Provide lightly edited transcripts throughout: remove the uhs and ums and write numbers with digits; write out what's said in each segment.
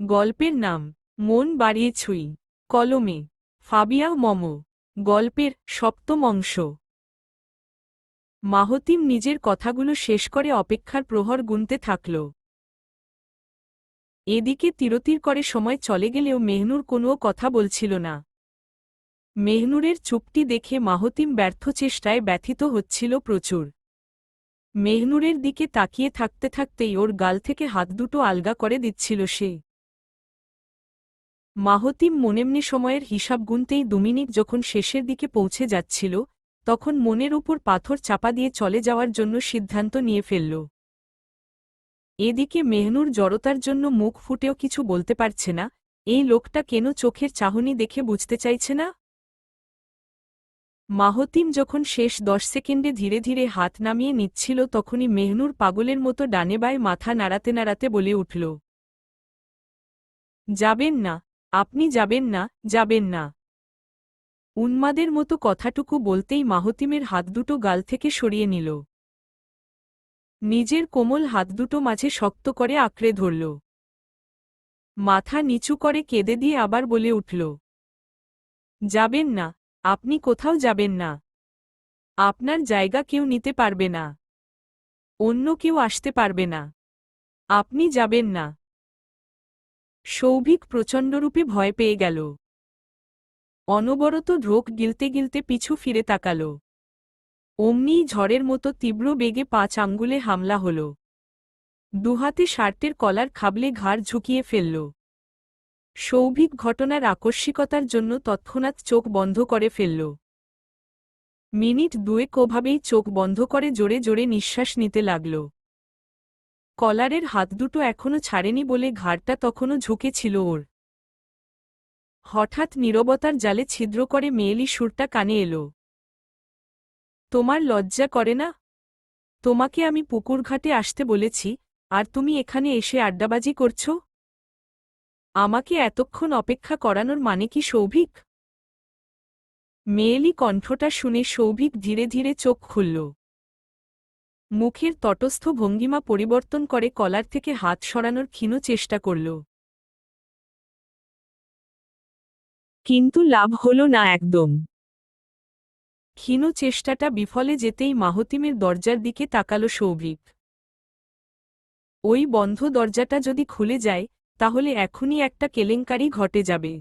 গল্পের নাম মন বাড়িয়ে ছুঁই। কলমে ফাবিয়া মম। গল্পের সপ্তম অংশ। মাহতিম নিজের কথাগুলো শেষ করে অপেক্ষার প্রহর গুনতে থাকল। এদিকে তিরতির করে সময় চলে গেলেও মেহনুর কোনো কথা বলছিল না। মেহনুরের চুপটি দেখে মাহতিম ব্যর্থ চেষ্টায় ব্যথিত হচ্ছিল প্রচুর। মেহনুরের দিকে তাকিয়ে থাকতে থাকতেই ওর গাল থেকে হাত দুটো আলগা করে দিচ্ছিল সে। মাহতিম মনেমনে সময়ের হিসাব গুনতেই 2 মিনিট যখন শেষের দিকে পৌঁছে যাচ্ছিল, তখন মনের উপর পাথর চাপা দিয়ে চলে যাওয়ার জন্য সিদ্ধান্ত নিয়ে ফেলল। এদিকে মেহনুর জড়তার জন্য মুখ ফুটেও কিছু বলতে পারছে না, এই লোকটা কেন চোখের চাহনি দেখে বুঝতে চাইছে না। মাহতিম যখন শেষ 10 সেকেন্ডে ধীরে ধীরে হাত নামিয়ে নিচ্ছিল তখনই মেহনুর পাগলের মতো ডানে বায়ে মাথা নাড়াতে নাড়াতে বলে উঠল, যাবেন না, আপনি যাবেন না, যাবেন না। উন্মাদের মতো কথাটুকু বলতেই মাহতিমের হাত দুটো গাল থেকে সরিয়ে নিল। নিজের কোমল হাত দুটো মাঝে শক্ত করে আঁকড়ে ধরল। মাথা নিচু করে কেঁদে দিয়ে আবার বলে উঠল, যাবেন না, আপনি কোথাও যাবেন না। আপনার জায়গা কেউ নিতে পারবে না। অন্য কেউ আসতে পারবে না। আপনি যাবেন না। সৌভিক প্রচণ্ডরূপে ভয় পেয়ে গেল। অনবরত ঢোক গিলতে গিলতে পিছু ফিরে তাকাল। অমনিই ঝড়ের মতো তীব্র বেগে 5 আঙ্গুলে হামলা হল। দুহাতে শার্টের কলার খাবলে ঘাড় ঝুঁকিয়ে ফেলল। সৌভিক ঘটনার আকস্মিকতার জন্য তৎক্ষণাৎ চোখ বন্ধ করে ফেলল। মিনিট দুয়েক ওভাবেই চোখ বন্ধ করে জোরে জোরে নিঃশ্বাস নিতে লাগল। কলারের হাত দুটো এখনো ছাড়েনি বলে ঘাড়টা তখনও ঝুঁকে ছিল ওর। হঠাৎ নীরবতার জালে ছিদ্র করে মেয়েলি সুরটা কানে এলো, তোমার লজ্জা করে না? তোমাকে আমি পুকুরঘাটে আসতে বলেছি, আর তুমি এখানে এসে আড্ডাবাজি করছ? আমাকে এতক্ষণ অপেক্ষা করানোর মানে কি সৌভিক? মেয়েলি কণ্ঠটা শুনে সৌভিক ধীরে ধীরে চোখ খুলল। মুখের তটস্থ ভঙ্গিমা পরিবর্তন করে কলার থেকে হাত সরানোর ক্ষীণ চেষ্টা করল। কিন্তু লাভ হল না একদম। ক্ষীণ চেষ্টাটা বিফলে যেতেই মাহতিমের দরজার দিকে তাকাল সৌভিক। ওই বন্ধ দরজাটা যদি খুলে যায়, তাহলে এখনই একটা কেলেঙ্কারি ঘটে যাবে।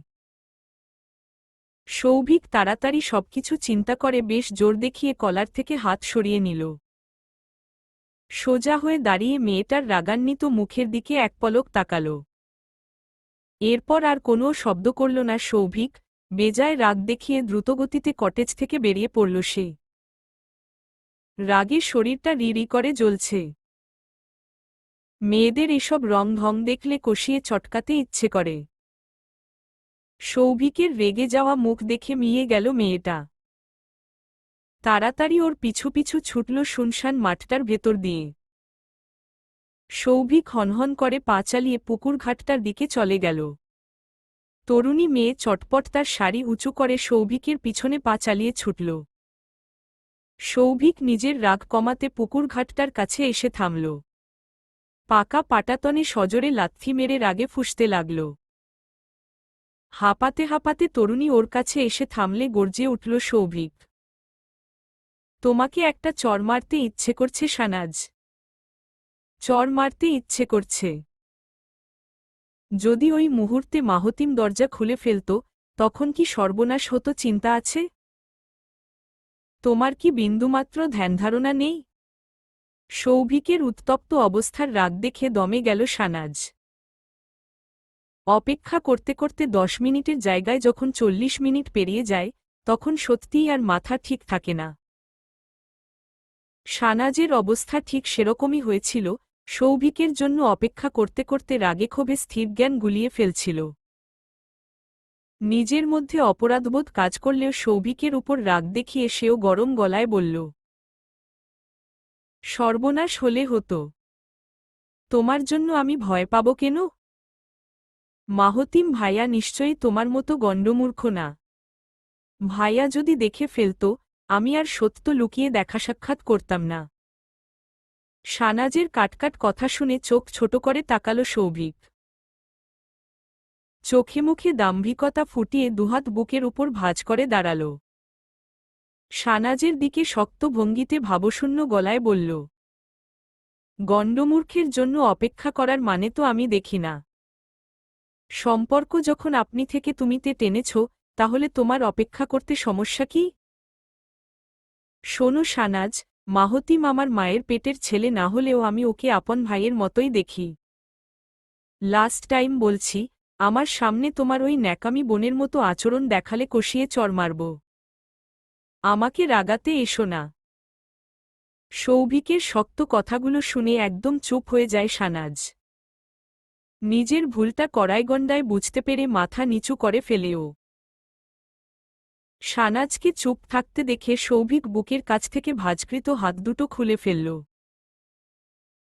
সৌভিক তাড়াতাড়ি সবকিছু চিন্তা করে বেশ জোর দেখিয়ে কলার থেকে হাত সরিয়ে নিল। সোজা হয়ে দাঁড়িয়ে মেয়েটার রাগান্বিত মুখের দিকে এক পলক তাকাল। এরপর আর কোনো শব্দ করল না সৌভিক, বেজায় রাগ দেখিয়ে দ্রুতগতিতে কটেজ থেকে বেরিয়ে পড়ল সে। রাগে শরীরটা রিরি করে জ্বলছে। মেয়েদের এসব রং-ঢং দেখলে কষিয়ে চটকাতে ইচ্ছে করে। সৌভিকের রেগে যাওয়া মুখ দেখে মিয়ে গেল মেয়েটা। তাড়াতাড়ি ওর পিছু পিছু ছুটল শুনশান মাঠটার ভেতর দিয়ে। সৌভিক হনহন করে পা চালিয়ে পুকুরঘাটটার দিকে চলে গেল। তরুণী মেয়ে চটপট তার শাড়ি উঁচু করে সৌভিকের পিছনে পা চালিয়ে ছুটল। সৌভিক নিজের রাগ কমাতে পুকুরঘাটটার কাছে এসে থামল। পাকা পাটাতনে সজোরে লাথি মেরে রাগে ফুঁসতে লাগল। হাঁপাতে হাঁপাতে তরুণী ওর কাছে এসে থামলে গর্জে উঠল সৌভিক, তোমাকে একটা চড় মারতে ইচ্ছে করছে শানাজ। চড় মারতে ইচ্ছে করছে? যদি ওই মুহূর্তে মাহতিম দরজা খুলে ফেলত, তখন কি সর্বনাশ হতো চিন্তা আছে? তোমার কি বিন্দুমাত্র ধ্যানধারণা নেই? সৌভিকের উত্তপ্ত অবস্থার রাগ দেখে দমে গেল শানাজ। অপেক্ষা করতে করতে 10 মিনিটের জায়গায় যখন 40 মিনিট পেরিয়ে যায়, তখন সত্যিই আর মাথা ঠিক থাকে না। শানাজের অবস্থা ঠিক সেরকমই হয়েছিল, সৌভিকের জন্য অপেক্ষা করতে করতে রাগে ক্ষোভে স্থিরজ্ঞান গুলিয়ে ফেলছিল। নিজের মধ্যে অপরাধবোধ কাজ করলেও সৌভিকের উপর রাগ দেখিয়ে সেও গরম গলায় বলল, সর্বনাশ হলে হতো। তোমার জন্য আমি ভয় পাব কেন? মাহতিম ভাইয়া নিশ্চয়ই তোমার মতো গণ্ডমূর্খ না। ভাইয়া যদি দেখে ফেলত, আমি আর সত্য লুকিয়ে দেখা সাক্ষাৎ করতাম না। শানাজের কাটকাট কথা শুনে চোখ ছোট করে তাকাল সৌভিক। চোখে মুখে দাম্ভিকতা ফুটিয়ে দুহাত বুকের উপর ভাঁজ করে দাঁড়াল। শানাজের দিকে শক্ত ভঙ্গিতে ভাবশূন্য গলায় বলল, গণ্ডমূর্খের জন্য অপেক্ষা করার মানে তো আমি দেখি না। সম্পর্ক যখন আপনি থেকে তুমিতে টেনেছ, তাহলে তোমার অপেক্ষা করতে সমস্যা কি? শোনো শানাজ, মাহতিম আমার মায়ের পেটের ছেলে না হলেও আমি ওকে আপন ভাইয়ের মতোই দেখি। লাস্ট টাইম বলছি, আমার সামনে তোমার ওই ন্যাকামি বোনের মতো আচরণ দেখালে কষিয়ে চড় মারব। আমাকে রাগাতে এসো না। সৌভিকের শক্ত কথাগুলো শুনে একদম চুপ হয়ে যায় শানাজ। নিজের ভুলটা কড়াইগণ্ডায় বুঝতে পেরে মাথা নিচু করে ফেলেও। শানাজকে চুপ থাকতে দেখে সৌভিক বুকের কাছ থেকে ভাঁজকৃত হাত দুটো খুলে ফেলল।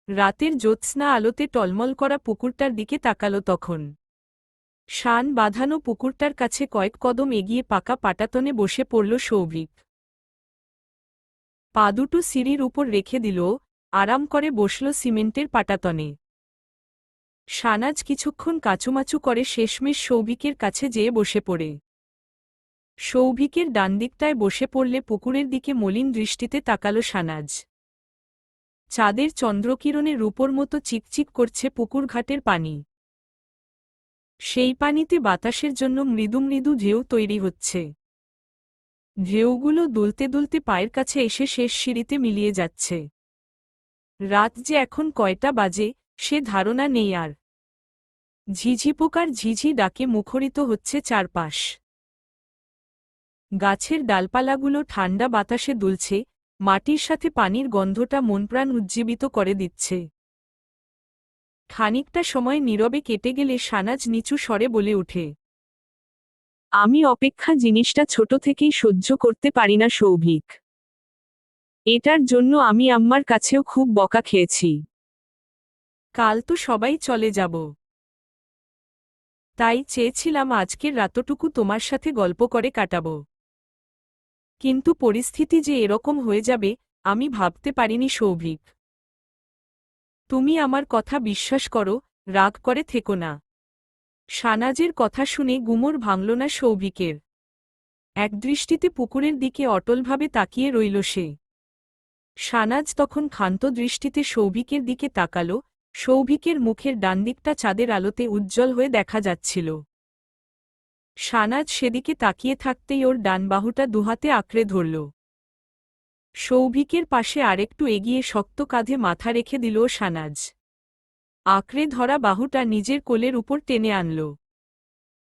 রাতের জ্যোৎস্না আলোতে টলমল করা পুকুরটার দিকে তাকাল তখন। শান বাঁধানো পুকুরটার কাছে কয়েক কদম এগিয়ে পাকা পাটাতনে বসে পড়ল সৌভিক। পা দুটো সিঁড়ির উপর রেখে দিল, আরাম করে বসল সিমেন্টের পাটাতনে। শানাজ কিছুক্ষণ কাচুমাচু করে শেষমেশ সৌভিকের কাছে যেয়ে বসে পড়ে। সৌভিকের ডানদিকটায় বসে পড়লে পুকুরের দিকে মলিন দৃষ্টিতে তাকাল শানাজ। চাঁদের চন্দ্রকিরণে রূপোর মতো চিকচিক করছে পুকুরঘাটের পানি। সেই পানিতে বাতাসের জন্য মৃদু মৃদু ঢেউ তৈরি হচ্ছে। ঢেউগুলো দুলতে দুলতে পায়ের কাছে এসে শেষ সিঁড়িতে মিলিয়ে যাচ্ছে। রাত যে এখন কয়টা বাজে, সে ধারণা নেই আর। ঝিঝি পোকার ঝিঝি ডাকে মুখরিত হচ্ছে চারপাশ। গাছের ডালপালাগুলো ঠান্ডা বাতাসে দুলছে, মাটির সাথে পানির গন্ধটা মনপ্রাণ উজ্জীবিত করে দিচ্ছে। খানিকটা সময় নীরবে কেটে গেলে শানাজ নিচু স্বরে বলে ওঠে, আমি অপেক্ষা জিনিসটা ছোট থেকেই সহ্য করতে পারি না সৌভিক। এটার জন্য আমি আম্মার কাছেও খুব বকা খেয়েছি। কাল তো সবাই চলে যাব, তাই চেয়েছিলাম আজকের রাতটুকু তোমার সাথে গল্প করে কাটাব। কিন্তু পরিস্থিতি যে এরকম হয়ে যাবে আমি ভাবতে পারিনি সৌভিক। তুমি আমার কথা বিশ্বাস করো, রাগ করে থেকো না। শানাজের কথা শুনে গুমর ভাঙল না সৌভিকের। একদৃষ্টিতে পুকুরের দিকে অটলভাবে তাকিয়ে রইল সে। শানাজ তখন ক্ষান্ত দৃষ্টিতে সৌভিকের দিকে তাকাল। সৌভিকের মুখের ডানদিকটা চাঁদের আলোতে উজ্জ্বল হয়ে দেখা যাচ্ছিল। শানাজ সেদিকে তাকিয়ে থাকতেই ওর ডান বাহুটা দুহাতে আঁকড়ে ধরল। সৌভিকের পাশে আরেকটু এগিয়ে শক্ত কাঁধে মাথা রেখে দিল শানাজ। আঁকড়ে ধরা বাহুটা নিজের কোলের উপর টেনে আনল।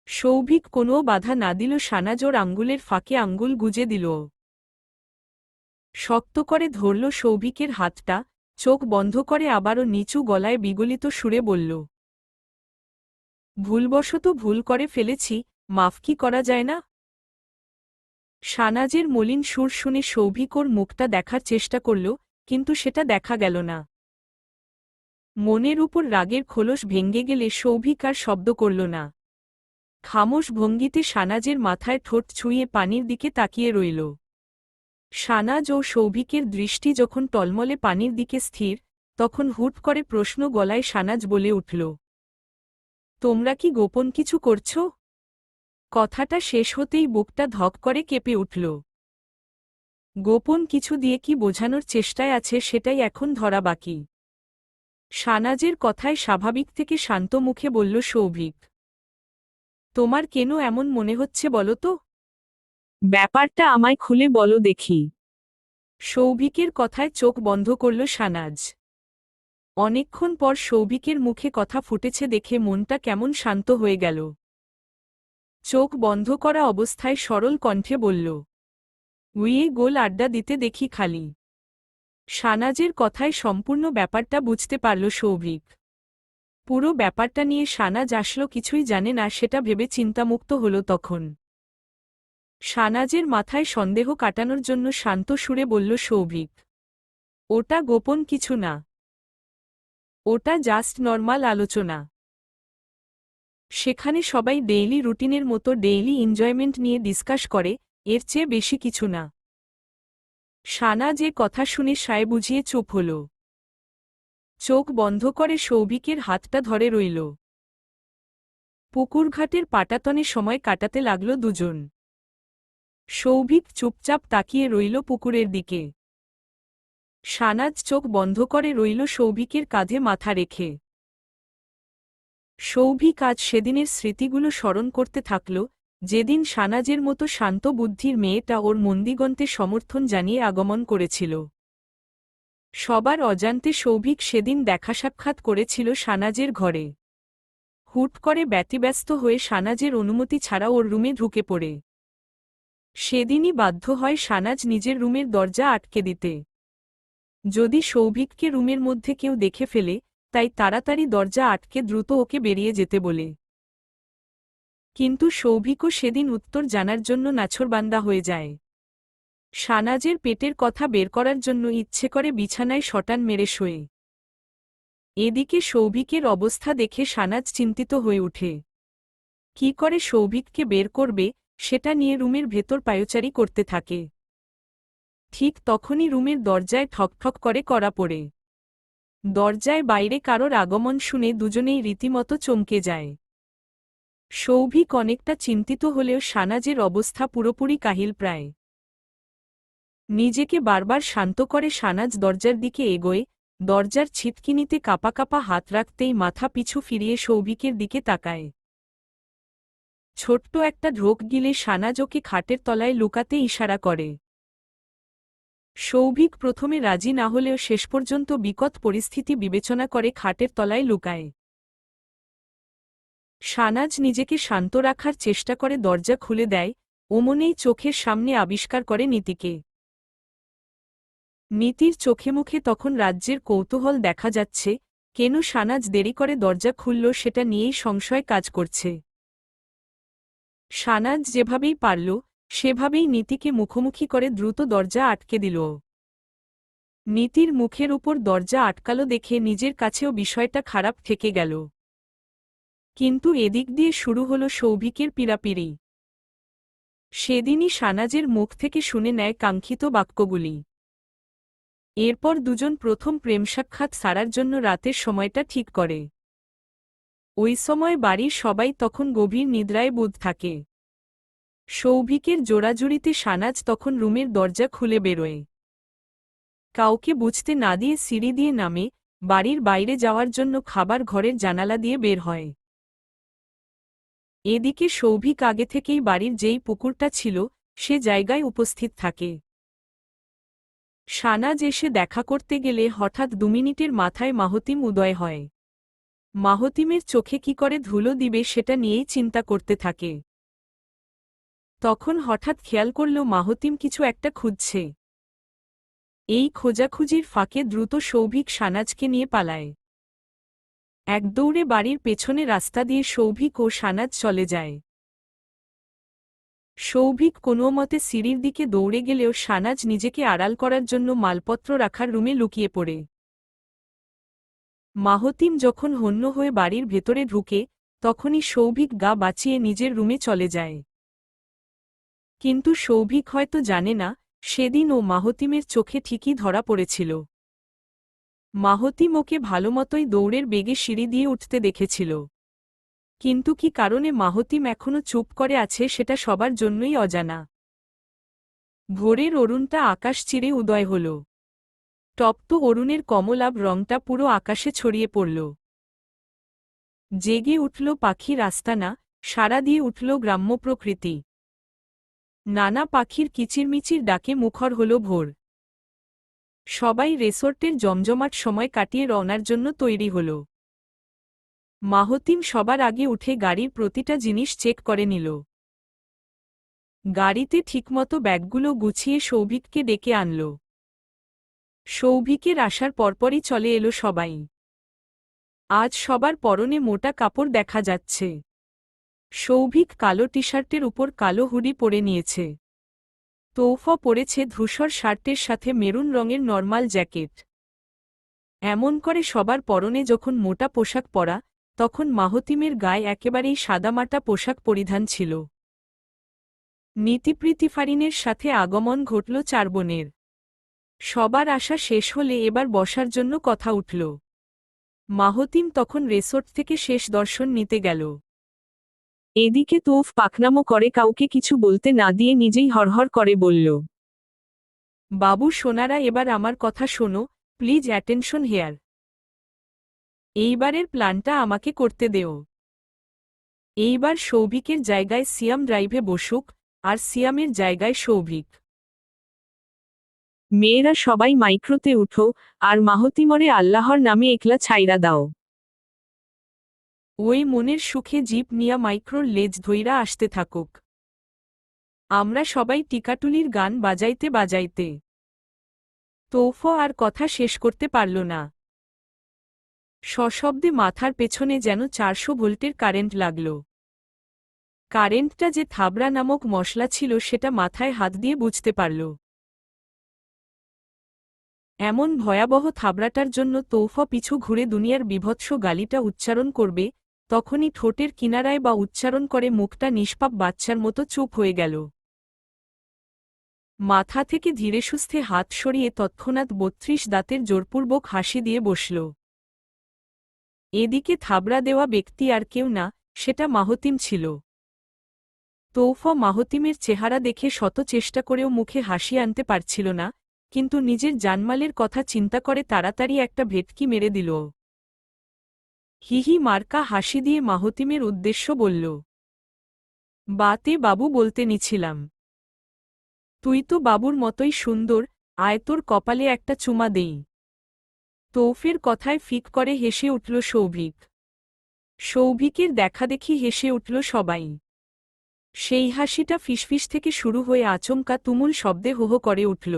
সৌভিক কোনও বাধা না দিল। শানাজ ওর আঙ্গুলের ফাঁকে আঙ্গুল গুজে দিল। শক্ত করে ধরল সৌভিকের হাতটা, চোখ বন্ধ করে আবারও নিচু গলায় বিগলিত সুরে বলল, ভুলবশত ভুল করে ফেলেছি, মাফ কি করা যায় না? শানাজের মলিন সুর শুনে সৌভিক ওর মুখটা দেখার চেষ্টা করল, কিন্তু সেটা দেখা গেল না। মনের উপর রাগের খোলস ভেঙে গেলে সৌভিক আর শব্দ করল না। খামোশ ভঙ্গিতে শানাজের মাথায় ঠোঁট ছুঁয়ে পানির দিকে তাকিয়ে রইল। শানাজ ও সৌভিকের দৃষ্টি যখন টলমলে পানির দিকে স্থির, তখন হুট করে প্রশ্ন গলায় শানাজ বলে উঠল, তোমরা কি গোপন কিছু করছ? কথাটা শেষ হতেই বুকটা ধক করে কেঁপে উঠল। গোপন কিছু দিয়ে কি বোঝানোর চেষ্টায় আছে সেটাই এখন ধরা বাকি। শানাজের কথায় স্বাভাবিক থেকে শান্ত মুখে বলল সৌভিক, তোমার কেন এমন মনে হচ্ছে বলো তো? ব্যাপারটা আমায় খুলে বলো দেখি। সৌভিকের কথায় চোখ বন্ধ করল শানাজ। অনেকক্ষণ পর সৌভিকের মুখে কথা ফুটেছে দেখে মনটা কেমন শান্ত হয়ে গেল। চোখ বন্ধ করা অবস্থায় সরল কণ্ঠে বলল, উইয়ে গোল আড্ডা দিতে দেখি খালি। শানাজের কথায় সম্পূর্ণ ব্যাপারটা বুঝতে পারল সৌভিক। পুরো ব্যাপারটা নিয়ে শানাজ আসলো কিছুই জানে না সেটা ভেবে চিন্তামুক্ত হল তখন। শানাজের মাথায় সন্দেহ কাটানোর জন্য শান্ত সুরে বলল সৌভিক, ওটা গোপন কিছু না, ওটা জাস্ট নর্মাল আলোচনা। সেখানে সবাই ডেইলি রুটিনের মতো ডেইলি এনজয়মেন্ট নিয়ে ডিসকাস করে, এর চেয়ে বেশি কিছু না। শানাজ এ কথা শুনে সায় বুঝিয়ে চুপ হল। চোখ বন্ধ করে সৌভিকের হাতটা ধরে রইল। পুকুরঘাটের পাটাতনে সময় কাটাতে লাগল দুজন। সৌভিক চুপচাপ তাকিয়ে রইল পুকুরের দিকে। শানাজ চোখ বন্ধ করে রইল সৌভিকের কাঁধে মাথা রেখে। সৌভিক আজ সেদিনের স্মৃতিগুলো স্মরণ করতে থাকল, যেদিন শানাজের মতো শান্ত বুদ্ধির মেয়েটা ওর মন্দিগন্তে সমর্থন জানিয়ে আগমন করেছিল। সবার অজান্তে সৌভিক সেদিন দেখা সাক্ষাৎ করেছিল শানাজের ঘরে। হুট করে ব্যতিব্যস্ত হয়ে শানাজের অনুমতি ছাড়া ওর রুমে ঢুকে পড়ে। সেদিনই বাধ্য হয় শানাজ নিজের রুমের দরজা আটকে দিতে, যদি সৌভিককে রুমের মধ্যে কেউ দেখে ফেলে, তাই তাড়াতাড়ি দরজা আটকে দ্রুত ওকে বেরিয়ে যেতে বলে। কিন্তু সৌভিকও সেদিন উত্তর জানার জন্য নাছোড়বান্দা হয়ে যায়। শানাজের পেটের কথা বের করার জন্য ইচ্ছে করে বিছানায় শটান মেরে শোয়ে। এদিকে সৌভিকের অবস্থা দেখে শানাজ চিন্তিত হয়ে ওঠে। কি করে সৌভিককে বের করবে সেটা নিয়ে রুমের ভেতর পায়চারি করতে থাকে। ঠিক তখনই রুমের দরজায় ঠকঠক করে কড়া পড়ে। দরজায় বাইরে কারোর আগমন শুনে দুজনেই রীতিমতো চমকে যায়। সৌভিক অনেকটা চিন্তিত হলেও শানাজের অবস্থা পুরোপুরি কাহিলপ্রায়। নিজেকে বারবার শান্ত করে শানাজ দরজার দিকে এগোয়। দরজার ছিটকিনিতে কাঁপা কাঁপা হাত রাখতেই মাথা পিছু ফিরিয়ে সৌভিকের দিকে তাকায়। ছোট্ট একটা ঢোক গিলে শানাজ ওকে খাটের তলায় লুকাতে ইশারা করে। সৌভিক প্রথমে রাজি না হলেও শেষ পর্যন্ত বিকট পরিস্থিতি বিবেচনা করে খাটের তলায় লুকায়। শানাজ নিজেকে শান্ত রাখার চেষ্টা করে দরজা খুলে দেয়। ওমনেই চোখের সামনে আবিষ্কার করে নীতিকে। নীতির চোখে মুখে তখন রাজ্যের কৌতূহল দেখা যাচ্ছে। কেন শানাজ দেরি করে দরজা খুলল সেটা নিয়েই সংশয় কাজ করছে। শানাজ যেভাবেই পারল সেভাবেই নীতিকে মুখোমুখি করে দ্রুত দরজা আটকে দিল। নীতির মুখের উপর দরজা আটকালো দেখে নিজের কাছেও বিষয়টা খারাপ ঠেকে গেল। কিন্তু এদিক দিয়ে শুরু হলো সৌভিকের পীড়াপিড়ি। সেদিনই শানাজের মুখ থেকে শুনে নেয় কাঙ্ক্ষিত বাক্যগুলি। এরপর দুজন প্রথম প্রেম সাক্ষাৎ সারার জন্য রাতের সময়টা ঠিক করে। ওই সময় বাড়ির সবাই তখন গভীর নিদ্রায় বুঁদ থাকে। সৌভিকের জোড়াজুড়িতে শানাজ তখন রুমের দরজা খুলে বেরোয়। কাউকে বুঝতে না দিয়ে সিঁড়ি দিয়ে নামে, বাড়ির বাইরে যাওয়ার জন্য খাবার ঘরের জানালা দিয়ে বের হয়। এদিকে সৌভিক আগে থেকেই বাড়ির যেই পুকুরটা ছিল সে জায়গায় উপস্থিত থাকে। শানাজ এসে দেখা করতে গেলে হঠাৎ 2 মিনিটের মাথায় মাহতিম উদয় হয়। মাহতিমের চোখে কি করে ধুলো দিবে সেটা নিয়েই চিন্তা করতে থাকে। তখন হঠাৎ খেয়াল করল মাহতিম কিছু একটা খুঁজছে। এই খোঁজাখুঁজির ফাঁকে দ্রুত সৌভিক শানাজকে নিয়ে পালায়। এক দৌড়ে বাড়ির পেছনে রাস্তা দিয়ে সৌভিক ও শানাজ চলে যায়। সৌভিক কোনোমতে সিঁড়ির দিকে দৌড়ে গেলেও শানাজ নিজেকে আড়াল করার জন্য মালপত্র রাখার রুমে লুকিয়ে পড়ে। মাহতিম যখন হন্য হয়ে বাড়ির ভেতরে ঢুকে তখনই সৌভিক গা বাঁচিয়ে নিজের রুমে চলে যায়। কিন্তু সৌভিক হয়তো জানে না সেদিন ও মাহতিমের চোখে ঠিকই ধরা পড়েছিল। মাহতিম ওকে ভালোমতোই দৌড়ের বেগে সিঁড়ি দিয়ে উঠতে দেখেছিল। কিন্তু কি কারণে মাহতিম এখনো চুপ করে আছে সেটা সবার জন্যই অজানা। ভোরের অরুণটা আকাশ চিরে উদয় হল। তপ্ত অরুণের কমলাভ রংটা পুরো আকাশে ছড়িয়ে পড়ল। জেগে উঠল পাখির আস্তানা, সাড়া দিয়ে উঠল গ্রাম্য প্রকৃতি। নানা পাখির কিচিরমিচির ডাকে মুখর হল ভোর। সবাই রেসর্টের জমজমাট সময় কাটিয়ে রওনার জন্য তৈরি হল। মাহতিম সবার আগে উঠে গাড়ির প্রতিটা জিনিস চেক করে নিল। গাড়িতে ঠিকমতো ব্যাগগুলো গুছিয়ে সৌভিককে ডেকে আনল। সৌভিকের আসার পরপরই চলে এলো সবাই। আজ সবার পরনে মোটা কাপড় দেখা যাচ্ছে। সৌভিক কালো টি-শার্টের উপর কালো হুডি পরে নিয়েছে। তৌফা পরেছে ধূসর শার্টের সাথে মেরুন রঙের নরমাল জ্যাকেট। এমন করে সবার পরনে যখন মোটা পোশাক পরা, তখন মাহতিমের গায়ে একেবারেই সাদামাটা পোশাক পরিধান ছিল। নীতিপ্রীতিফারিনের সাথে আগমন ঘটল 4 বোনের। সবার আশা শেষ হলে এবার বসার জন্য কথা উঠল। মাহতিম তখন রেসর্ট থেকে শেষ দর্শন নিতে গেল। এদিকে তোফ পাকনামো করে কাউকে কিছু বলতে না দিয়ে নিজেই হরহর করে বলল, বাবু সোনারা, এবার আমার কথা শোনো, প্লিজ অ্যাটেনশন হেয়ার। এইবারের প্ল্যানটা আমাকে করতে দেও। এইবার সৌভিকের জায়গায় সিয়াম ড্রাইভে বসুক, আর সিয়ামের জায়গায় সৌভিক। মেয়েরা সবাই মাইক্রোতে উঠো, আর মাহতিমরে আল্লাহর নামে একলা ছাইরা দাও। ওই মনের সুখে জিপ নিয়া মাইক্রোর লেজ ধইরা আসতে থাকুক। আমরা সবাই টিকাটুলির গান বাজাইতে বাজাইতে। তৌফ আর কথা শেষ করতে পারল না। সশব্দে মাথার পেছনে যেন 400 ভোল্টের কারেন্ট লাগল। কারেন্টটা যে থাবড়া নামক মশলা ছিল সেটা মাথায় হাত দিয়ে বুঝতে পারল। এমন ভয়াবহ থাবড়াটার জন্য তৌফ পিছু ঘুরে দুনিয়ার বিভৎস গালিটা উচ্চারণ করবে, তখনই ঠোঁটের কিনারায় বা উচ্চারণ করে মুখটা নিষ্পাপ বাচ্চার মতো চুপ হয়ে গেল। মাথা থেকে ধীরে সুস্থে হাত সরিয়ে তৎক্ষণাৎ 32 দাঁতের জোরপূর্বক হাসি দিয়ে বসল। এদিকে থাবড়া দেওয়া ব্যক্তি আর কেউ না, সেটা মাহতিম ছিল। তৌফ মাহতিমের চেহারা দেখে শত চেষ্টা করেও মুখে হাসি আনতে পারছিল না, কিন্তু নিজের জানমালের কথা চিন্তা করে তাড়াতাড়ি একটা ভেটকি মেরে দিল। হিহি মার্কা হাসি দিয়ে মাহতিমের উদ্দেশ্য বলল, বাতে বাবু বলতে নিছিলাম। তুই তো বাবুর মতোই সুন্দর, আয় তোর কপালে একটা চুমা দেই। তৌফের কথায় ফিক করে হেসে উঠল সৌভিক। সৌভিকের দেখাদেখি হেসে উঠল সবাই। সেই হাসিটা ফিসফিস থেকে শুরু হয়ে আচমকা তুমুল শব্দে হোহো করে উঠল।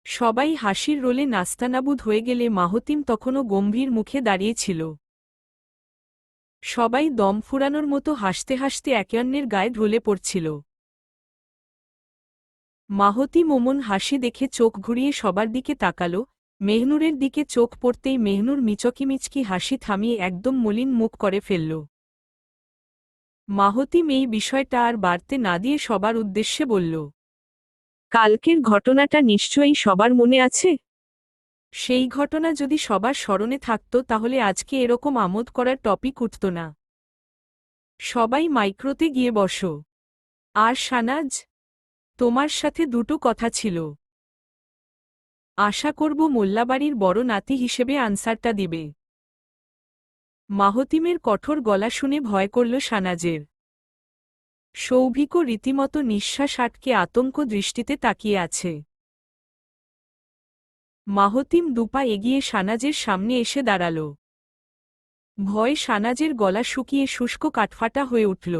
সবাই হাসির রোলে নাস্তানাবুদ হয়ে গেলে মাহতিম তখনও গম্ভীর মুখে দাঁড়িয়েছিল। সবাই দম ফুরানোর মতো হাসতে হাসতে একে অন্যের গায়ে ঢলে পড়ছিল। মাহতিম ওমন হাসি দেখে চোখ ঘুরিয়ে সবার দিকে তাকাল। মেহনুরের দিকে চোখ পড়তেই মেহনুর মিচকিমিচকি হাসি থামিয়ে একদম মলিন মুখ করে ফেলল। মাহতিম এই বিষয়টা আর বাড়তে না দিয়ে সবার উদ্দেশ্যে বলল, কালকের ঘটনাটা নিশ্চয়ই সবার মনে আছে। সেই ঘটনা যদি সবার স্মরণে থাকত তাহলে আজকে এরকম আমোদ করার টপিক উঠত না। সবাই মাইক্রোতে গিয়ে বসো। আর শানাজ, তোমার সাথে দুটো কথা ছিল। আশা করব মোল্লাবাড়ির বড় নাতি হিসেবে আনসারটা দিবে। মাহতিমের কঠোর গলা শুনে ভয় করল শানাজের। সৌভিকও রীতিমতো নিঃশ্বাস আটকে আতঙ্ক দৃষ্টিতে তাকিয়ে আছে। মাহতিম দুপা এগিয়ে শানাজের সামনে এসে দাঁড়াল। ভয়ে শানাজের গলা শুকিয়ে শুষ্ক কাঠফাটা হয়ে উঠল।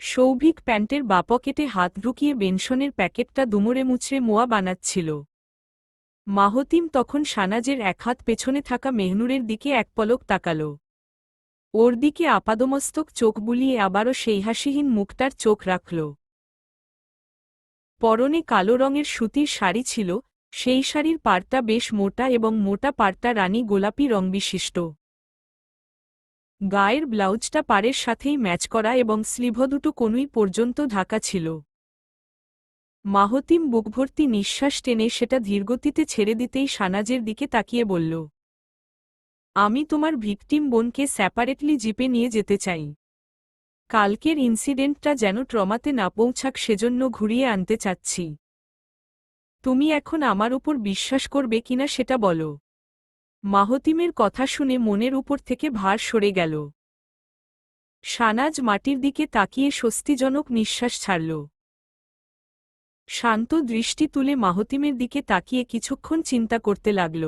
সৌভিক প্যান্টের বাপকেটে হাত ঢুকিয়ে বেনশনের প্যাকেটটা দুমড়ে মুচড়ে মোয়া বানাচ্ছিল। মাহতিম তখন শানাজের এক হাত পেছনে থাকা মেহনুরের দিকে এক পলক তাকাল। ওর দিকে আপাদমস্তক চোখ বুলিয়ে আবারও সেই হাসিহীন মুখটার চোখ রাখল। পরনে কালো রঙের সুতির শাড়ি ছিল, সেই শাড়ির পাড়টা বেশ মোটা এবং মোটা পাড়টা রানী গোলাপি রংবিশিষ্ট। গায়ের ব্লাউজটা পাড়ের সাথেই ম্যাচ করা এবং স্লিভ দুটো কনুই পর্যন্ত ঢাকা ছিল। মাহতিম বুকভর্তি নিঃশ্বাস টেনে সেটা ধীরগতিতে ছেড়ে দিতেই শানাজের দিকে তাকিয়ে বলল, আমি তোমার ভিকটিম বোনকে সেপারেটলি জিপে নিয়ে যেতে চাই। কালকের ইনসিডেন্টটা যেন ট্রমাতে না পৌঁছাক সেজন্য ঘুরিয়ে আনতে চাচ্ছি। তুমি এখন আমার উপর বিশ্বাস করবে কিনা সেটা বলো। মাহতিমের কথা শুনে মনের উপর থেকে ভার সরে গেল। শানাজ মাটির দিকে তাকিয়ে স্বস্তিজনক নিঃশ্বাস ছাড়ল। শান্ত দৃষ্টি তুলে মাহতিমের দিকে তাকিয়ে কিছুক্ষণ চিন্তা করতে লাগল।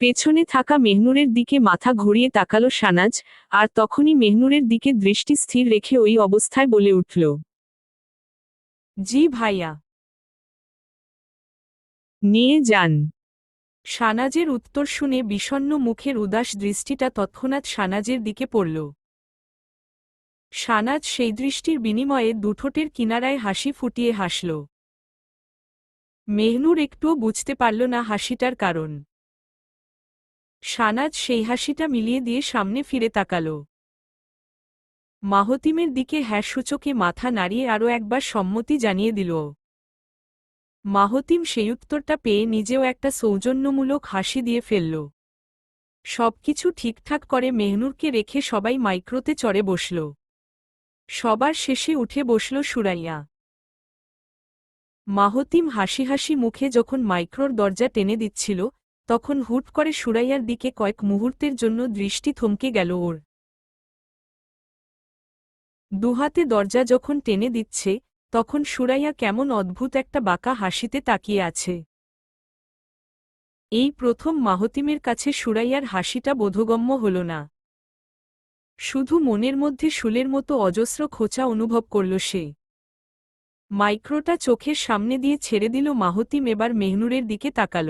পেছনে থাকা মেহনুরের দিকে মাথা ঘুরিয়ে তাকাল শানাজ, আর তখনই মেহনুরের দিকে দৃষ্টি স্থির রেখে ওই অবস্থায় বলে উঠল, জি ভাইয়া। নিয়ে যান। শানাজের উত্তর শুনে বিষণ্ণ মুখের উদাস দৃষ্টিটা তৎক্ষণাৎ শানাজের দিকে পড়ল। শানাজ সেই দৃষ্টির বিনিময়ে দুঠোঁটের কিনারায় হাসি ফুটিয়ে হাসল। মেহনুর একটুও বুঝতে পারল না হাসিটার কারণ। শানাজ সেই হাসিটা মিলিয়ে দিয়ে সামনে ফিরে তাকাল। মাহতিমের দিকে হ্যাঁ সূচকে মাথা নাড়িয়ে আরও একবার সম্মতি জানিয়ে দিল। মাহতিম সেই উত্তরটা পেয়ে নিজেও একটা সৌজন্যমূলক হাসি দিয়ে ফেলল। সবকিছু ঠিকঠাক করে মেহনুরকে রেখে সবাই মাইক্রোতে চড়ে বসল। সবার শেষে উঠে বসল সুরাইয়া। মাহতিম হাসি হাসি মুখে যখন মাইক্রোর দরজা টেনে দিচ্ছিল, তখন হুট করে সুরাইয়ার দিকে কয়েক মুহূর্তের জন্য দৃষ্টি থমকে গেল ওর। দুহাতে দরজা যখন টেনে দিচ্ছে, তখন সুরাইয়া কেমন অদ্ভুত একটা বাঁকা হাসিতে তাকিয়ে আছে। এই প্রথম মাহতিমের কাছে সুরাইয়ার হাসিটা বোধগম্য হল না। শুধু মনের মধ্যে শুলের মতো অজস্র খোঁচা অনুভব করল সে। মাইক্রোটা চোখের সামনে দিয়ে ছেড়ে দিল মাহতিম এবার মেহনুরের দিকে তাকাল।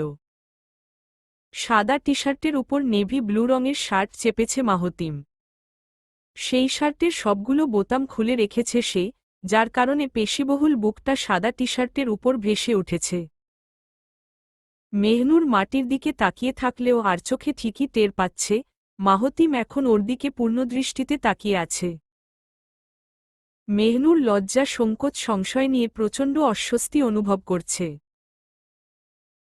সাদা টি-শার্টের উপর নেভি ব্লু রঙের শার্ট চেপেছে মাহতিম। সেই শার্টের সবগুলো বোতাম খুলে রেখেছে সে, যার কারণে পেশিবহুল বুকটা সাদা টি-শার্টের উপর ভেসে উঠেছে। মেহনুর মাটির দিকে তাকিয়ে থাকলেও আর চোখে ঠিকই টের পাচ্ছে, মাহতিম এখন ওর দিকে পূর্ণদৃষ্টিতে তাকিয়ে আছে। মেহনুর লজ্জা সংকোচ সংশয় নিয়ে প্রচণ্ড অস্বস্তি অনুভব করছে।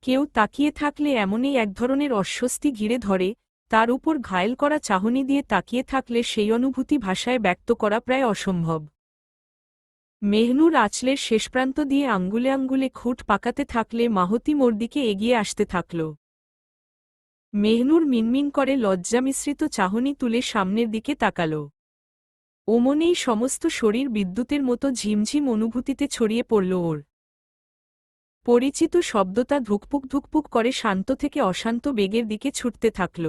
কেউ তাকিয়ে থাকলে এমনই এক ধরনের অস্বস্তি ঘিরে ধরে, তার উপর ঘায়েল করা চাহনি দিয়ে তাকিয়ে থাকলে সেই অনুভূতি ভাষায় ব্যক্ত করা প্রায় অসম্ভব। মেহনুর আঁচলের শেষপ্রান্ত দিয়ে আঙ্গুলে আঙ্গুলে খুঁট পাকাতে থাকলে মাহতিম ওর দিকে এগিয়ে আসতে থাকল। মেহনুর মিনমিন করে লজ্জামিশ্রিত চাহনি তুলে সামনের দিকে তাকাল। ওমনেই সমস্ত শরীর বিদ্যুতের মতো ঝিমঝিম অনুভূতিতে ছড়িয়ে পড়ল ওর। পরিচিত শব্দটা ধুকপুক ধুকপুক করে শান্ত থেকে অশান্ত বেগের দিকে ছুটতে থাকল।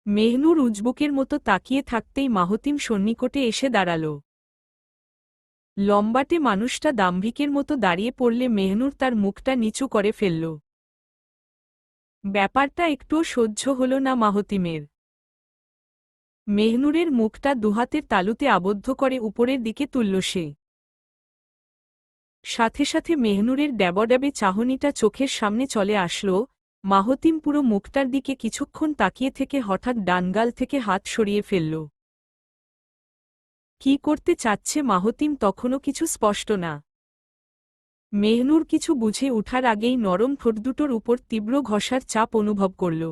মেহনুর উজবুকের মতো তাকিয়ে থাকতেই মাহতিম সন্নিকটে এসে দাঁড়াল। লম্বাটে মানুষটা দাম্ভিকের মতো দাঁড়িয়ে পড়লে মেহনুর তার মুখটা নিচু করে ফেলল। ব্যাপারটা একটুও সহ্য হল না মাহতিমের। মেহনুরের মুখটা দুহাতের তালুতে আবদ্ধ করে উপরের দিকে তুলল সে। সাথে সাথে মেহনুরের ড্যাবড্যাবে চাহনিটা চোখের সামনে চলে আসল। মাহতিম পুরো মুখটার দিকে কিছুক্ষণ তাকিয়ে থেকে হঠাৎ ডানগাল থেকে হাত সরিয়ে ফেলল। কি করতে চাচ্ছে মাহতিম তখনও কিছু স্পষ্ট না। মেহনুর কিছু বুঝে উঠার আগেই নরম ঠোঁটদুটোর উপর তীব্র ঘষার চাপ অনুভব করল।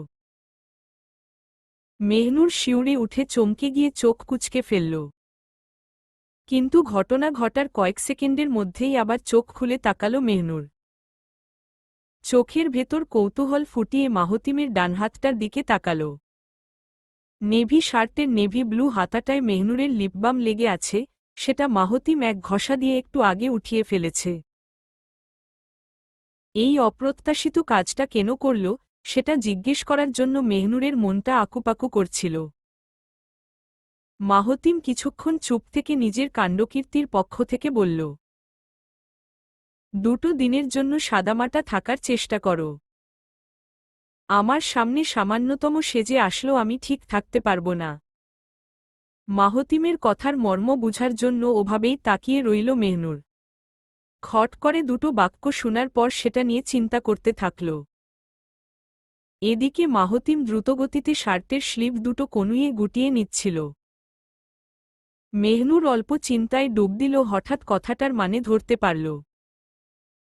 মেহনুর শিউরে উঠে চমকে গিয়ে চোখ কুঁচকে ফেলল। কিন্তু ঘটনা ঘটার কয়েক সেকেন্ডের মধ্যেই আবার চোখ খুলে তাকাল মেহনুর। চোখের ভেতর কৌতূহল ফুটিয়ে মাহতিমের ডানহাতটার দিকে তাকাল। নেভি শার্টের নেভি ব্লু হাতাটায় মেহনুরের লিপবাম লেগে আছে, সেটা মাহতিম এক ঘষা দিয়ে একটু আগে উঠিয়ে ফেলেছে। এই অপ্রত্যাশিত কাজটা কেন করল, সেটা জিজ্ঞেস করার জন্য মেহনুরের মনটা আকুপাকু করছিল। মাহতিম কিছুক্ষণ চুপ থেকে নিজের কাণ্ডকীর্তির পক্ষ থেকে বলল, 2 দিনের জন্য সাদামাটা থাকার চেষ্টা করো। আমার সামনে সামান্যতম সেজে আসলো আমি ঠিক থাকতে পারব না। মাহতিমের কথার মর্ম বুঝার জন্য ওভাবেই তাকিয়ে রইল মেহনুর। খট করে 2 বাক্য শোনার পর সেটা নিয়ে চিন্তা করতে থাকল। এদিকে মাহতিম দ্রুতগতিতে শার্টের স্লিভ 2 কনুইয়ে গুটিয়ে নিচ্ছিল। মেহনুর অল্প চিন্তায় ডুব দিল, হঠাৎ কথাটার মানে ধরতে পারল।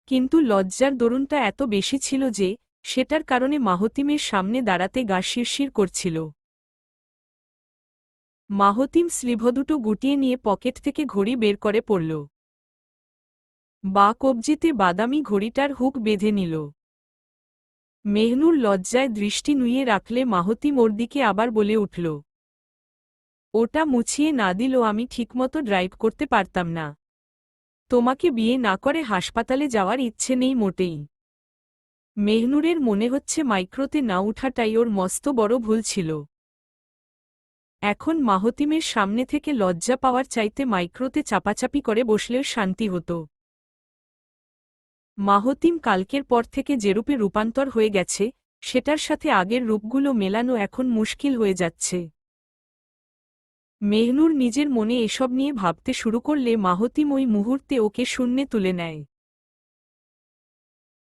কিন্তু লজ্জার দরুনটা এত বেশি ছিল যে, সেটার কারণে মাহতিমের সামনে দাঁড়াতে গা শিরশির করছিল। মাহতিম স্লিভ 2 গুটিয়ে নিয়ে পকেট থেকে ঘড়ি বের করে পড়ল। কবজিতে বাদামি ঘড়িটার হুক বেঁধে নিল। মেহনুর লজ্জায় দৃষ্টি নুইয়ে রাখলে মাহতিম ওর দিকে আবার বলে উঠল, ওটা মুছিয়ে না দিল আমি ঠিকমতো ড্রাইভ করতে পারতাম না। তোমাকে বিয়ে না করে হাসপাতালে যাওয়ার ইচ্ছে নেই মোটেই। মেহনুরের মনে হচ্ছে মাইক্রোতে না উঠাটাই ওর মস্ত বড় ভুল ছিল। এখন মাহতিমের সামনে থেকে লজ্জা পাওয়ার চাইতে মাইক্রোতে চাপাচাপি করে বসলেও শান্তি হতো। মাহতিম কালকের পর থেকে যেরূপে রূপান্তর হয়ে গেছে, সেটার সাথে আগের রূপগুলো মেলানো এখন মুশকিল হয়ে যাচ্ছে। মেহনুর নিজের মনে এসব নিয়ে ভাবতে শুরু করলে মাহতিম ওই মুহূর্তে ওকে শূন্যে তুলে নেয়।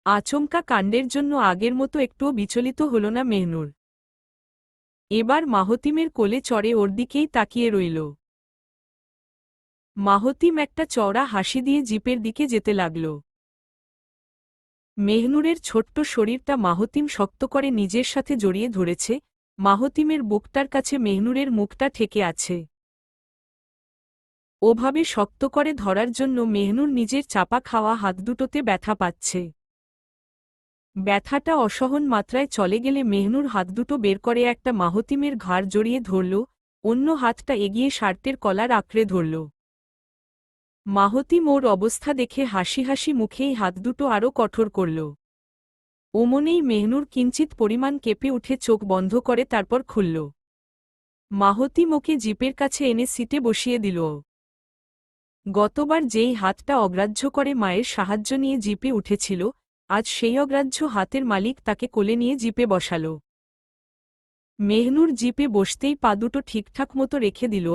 আচমকা কাণ্ডের জন্য আগের মতো একটুও বিচলিত হল না মেহনুর। এবার মাহতিমের কোলে চড়ে ওর দিকেই তাকিয়ে রইল। মাহতিম একটা চওড়া হাসি দিয়ে জিপের দিকে যেতে লাগল। মেহনুরের ছোট্ট শরীরটা মাহতিম শক্ত করে নিজের সাথে জড়িয়ে ধরেছে, মাহতিমের বুকটার কাছে মেহনুরের মুখটা ঠেকে আছে। ওভাবে শক্ত করে ধরার জন্য মেহনুর নিজের চাপা খাওয়া হাত দুটোতে ব্যথা পাচ্ছে। ব্যথাটা অসহন মাত্রায় চলে গেলে মেহনুর হাত দুটো বের করে একটা মাহতিমের ঘাড় জড়িয়ে ধরল, অন্য হাতটা এগিয়ে শার্টের কলার আঁকড়ে ধরল। মাহতিম ওর অবস্থা দেখে হাসি হাসি মুখেই হাত দুটো আরও কঠোর করল। ওমনেই মেহনুর কিঞ্চিত পরিমাণ কেঁপে উঠে চোখ বন্ধ করে তারপর খুলল। মাহতিম ওকে জিপের কাছে এনে সিটে বসিয়ে দিল। গতবার যেই হাতটা অগ্রাহ্য করে মায়ের সাহায্য নিয়ে জিপে উঠেছিল, আজ সেই অগ্রাহ্য হাতের মালিক তাকে কোলে নিয়ে জিপে বসাল। মেহনুর জিপে বসতেই পা দুটো ঠিকঠাক মতো রেখে দিল,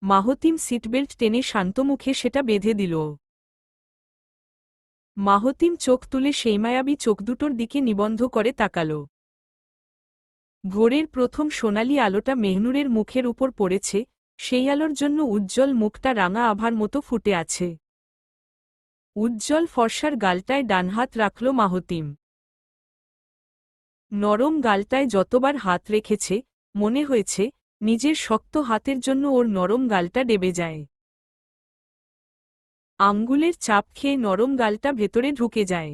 মাহতিম সিটবেল্ট টেনে শান্ত মুখে সেটা বেঁধে দিল। মাহতিম চোখ তুলে সেই মায়াবী চোখ দুটোর দিকে নিবন্ধ করে তাকাল। ভোরের প্রথম সোনালি আলোটা মেহনুরের মুখের উপর পড়েছে, সেই আলোর জন্য উজ্জ্বল মুখটা রাঙা আভার মতো ফুটে আছে। উজ্জ্বল ফর্সার গালটায় ডানহাত রাখল মাহতিম। নরম গালটায় যতবার হাত রেখেছে, মনে হয়েছে নিজের শক্ত হাতের জন্য ওর নরম গালটা ডেবে যায়। আঙ্গুলের চাপ খেয়ে নরম গালটা ভেতরে ঢুকে যায়।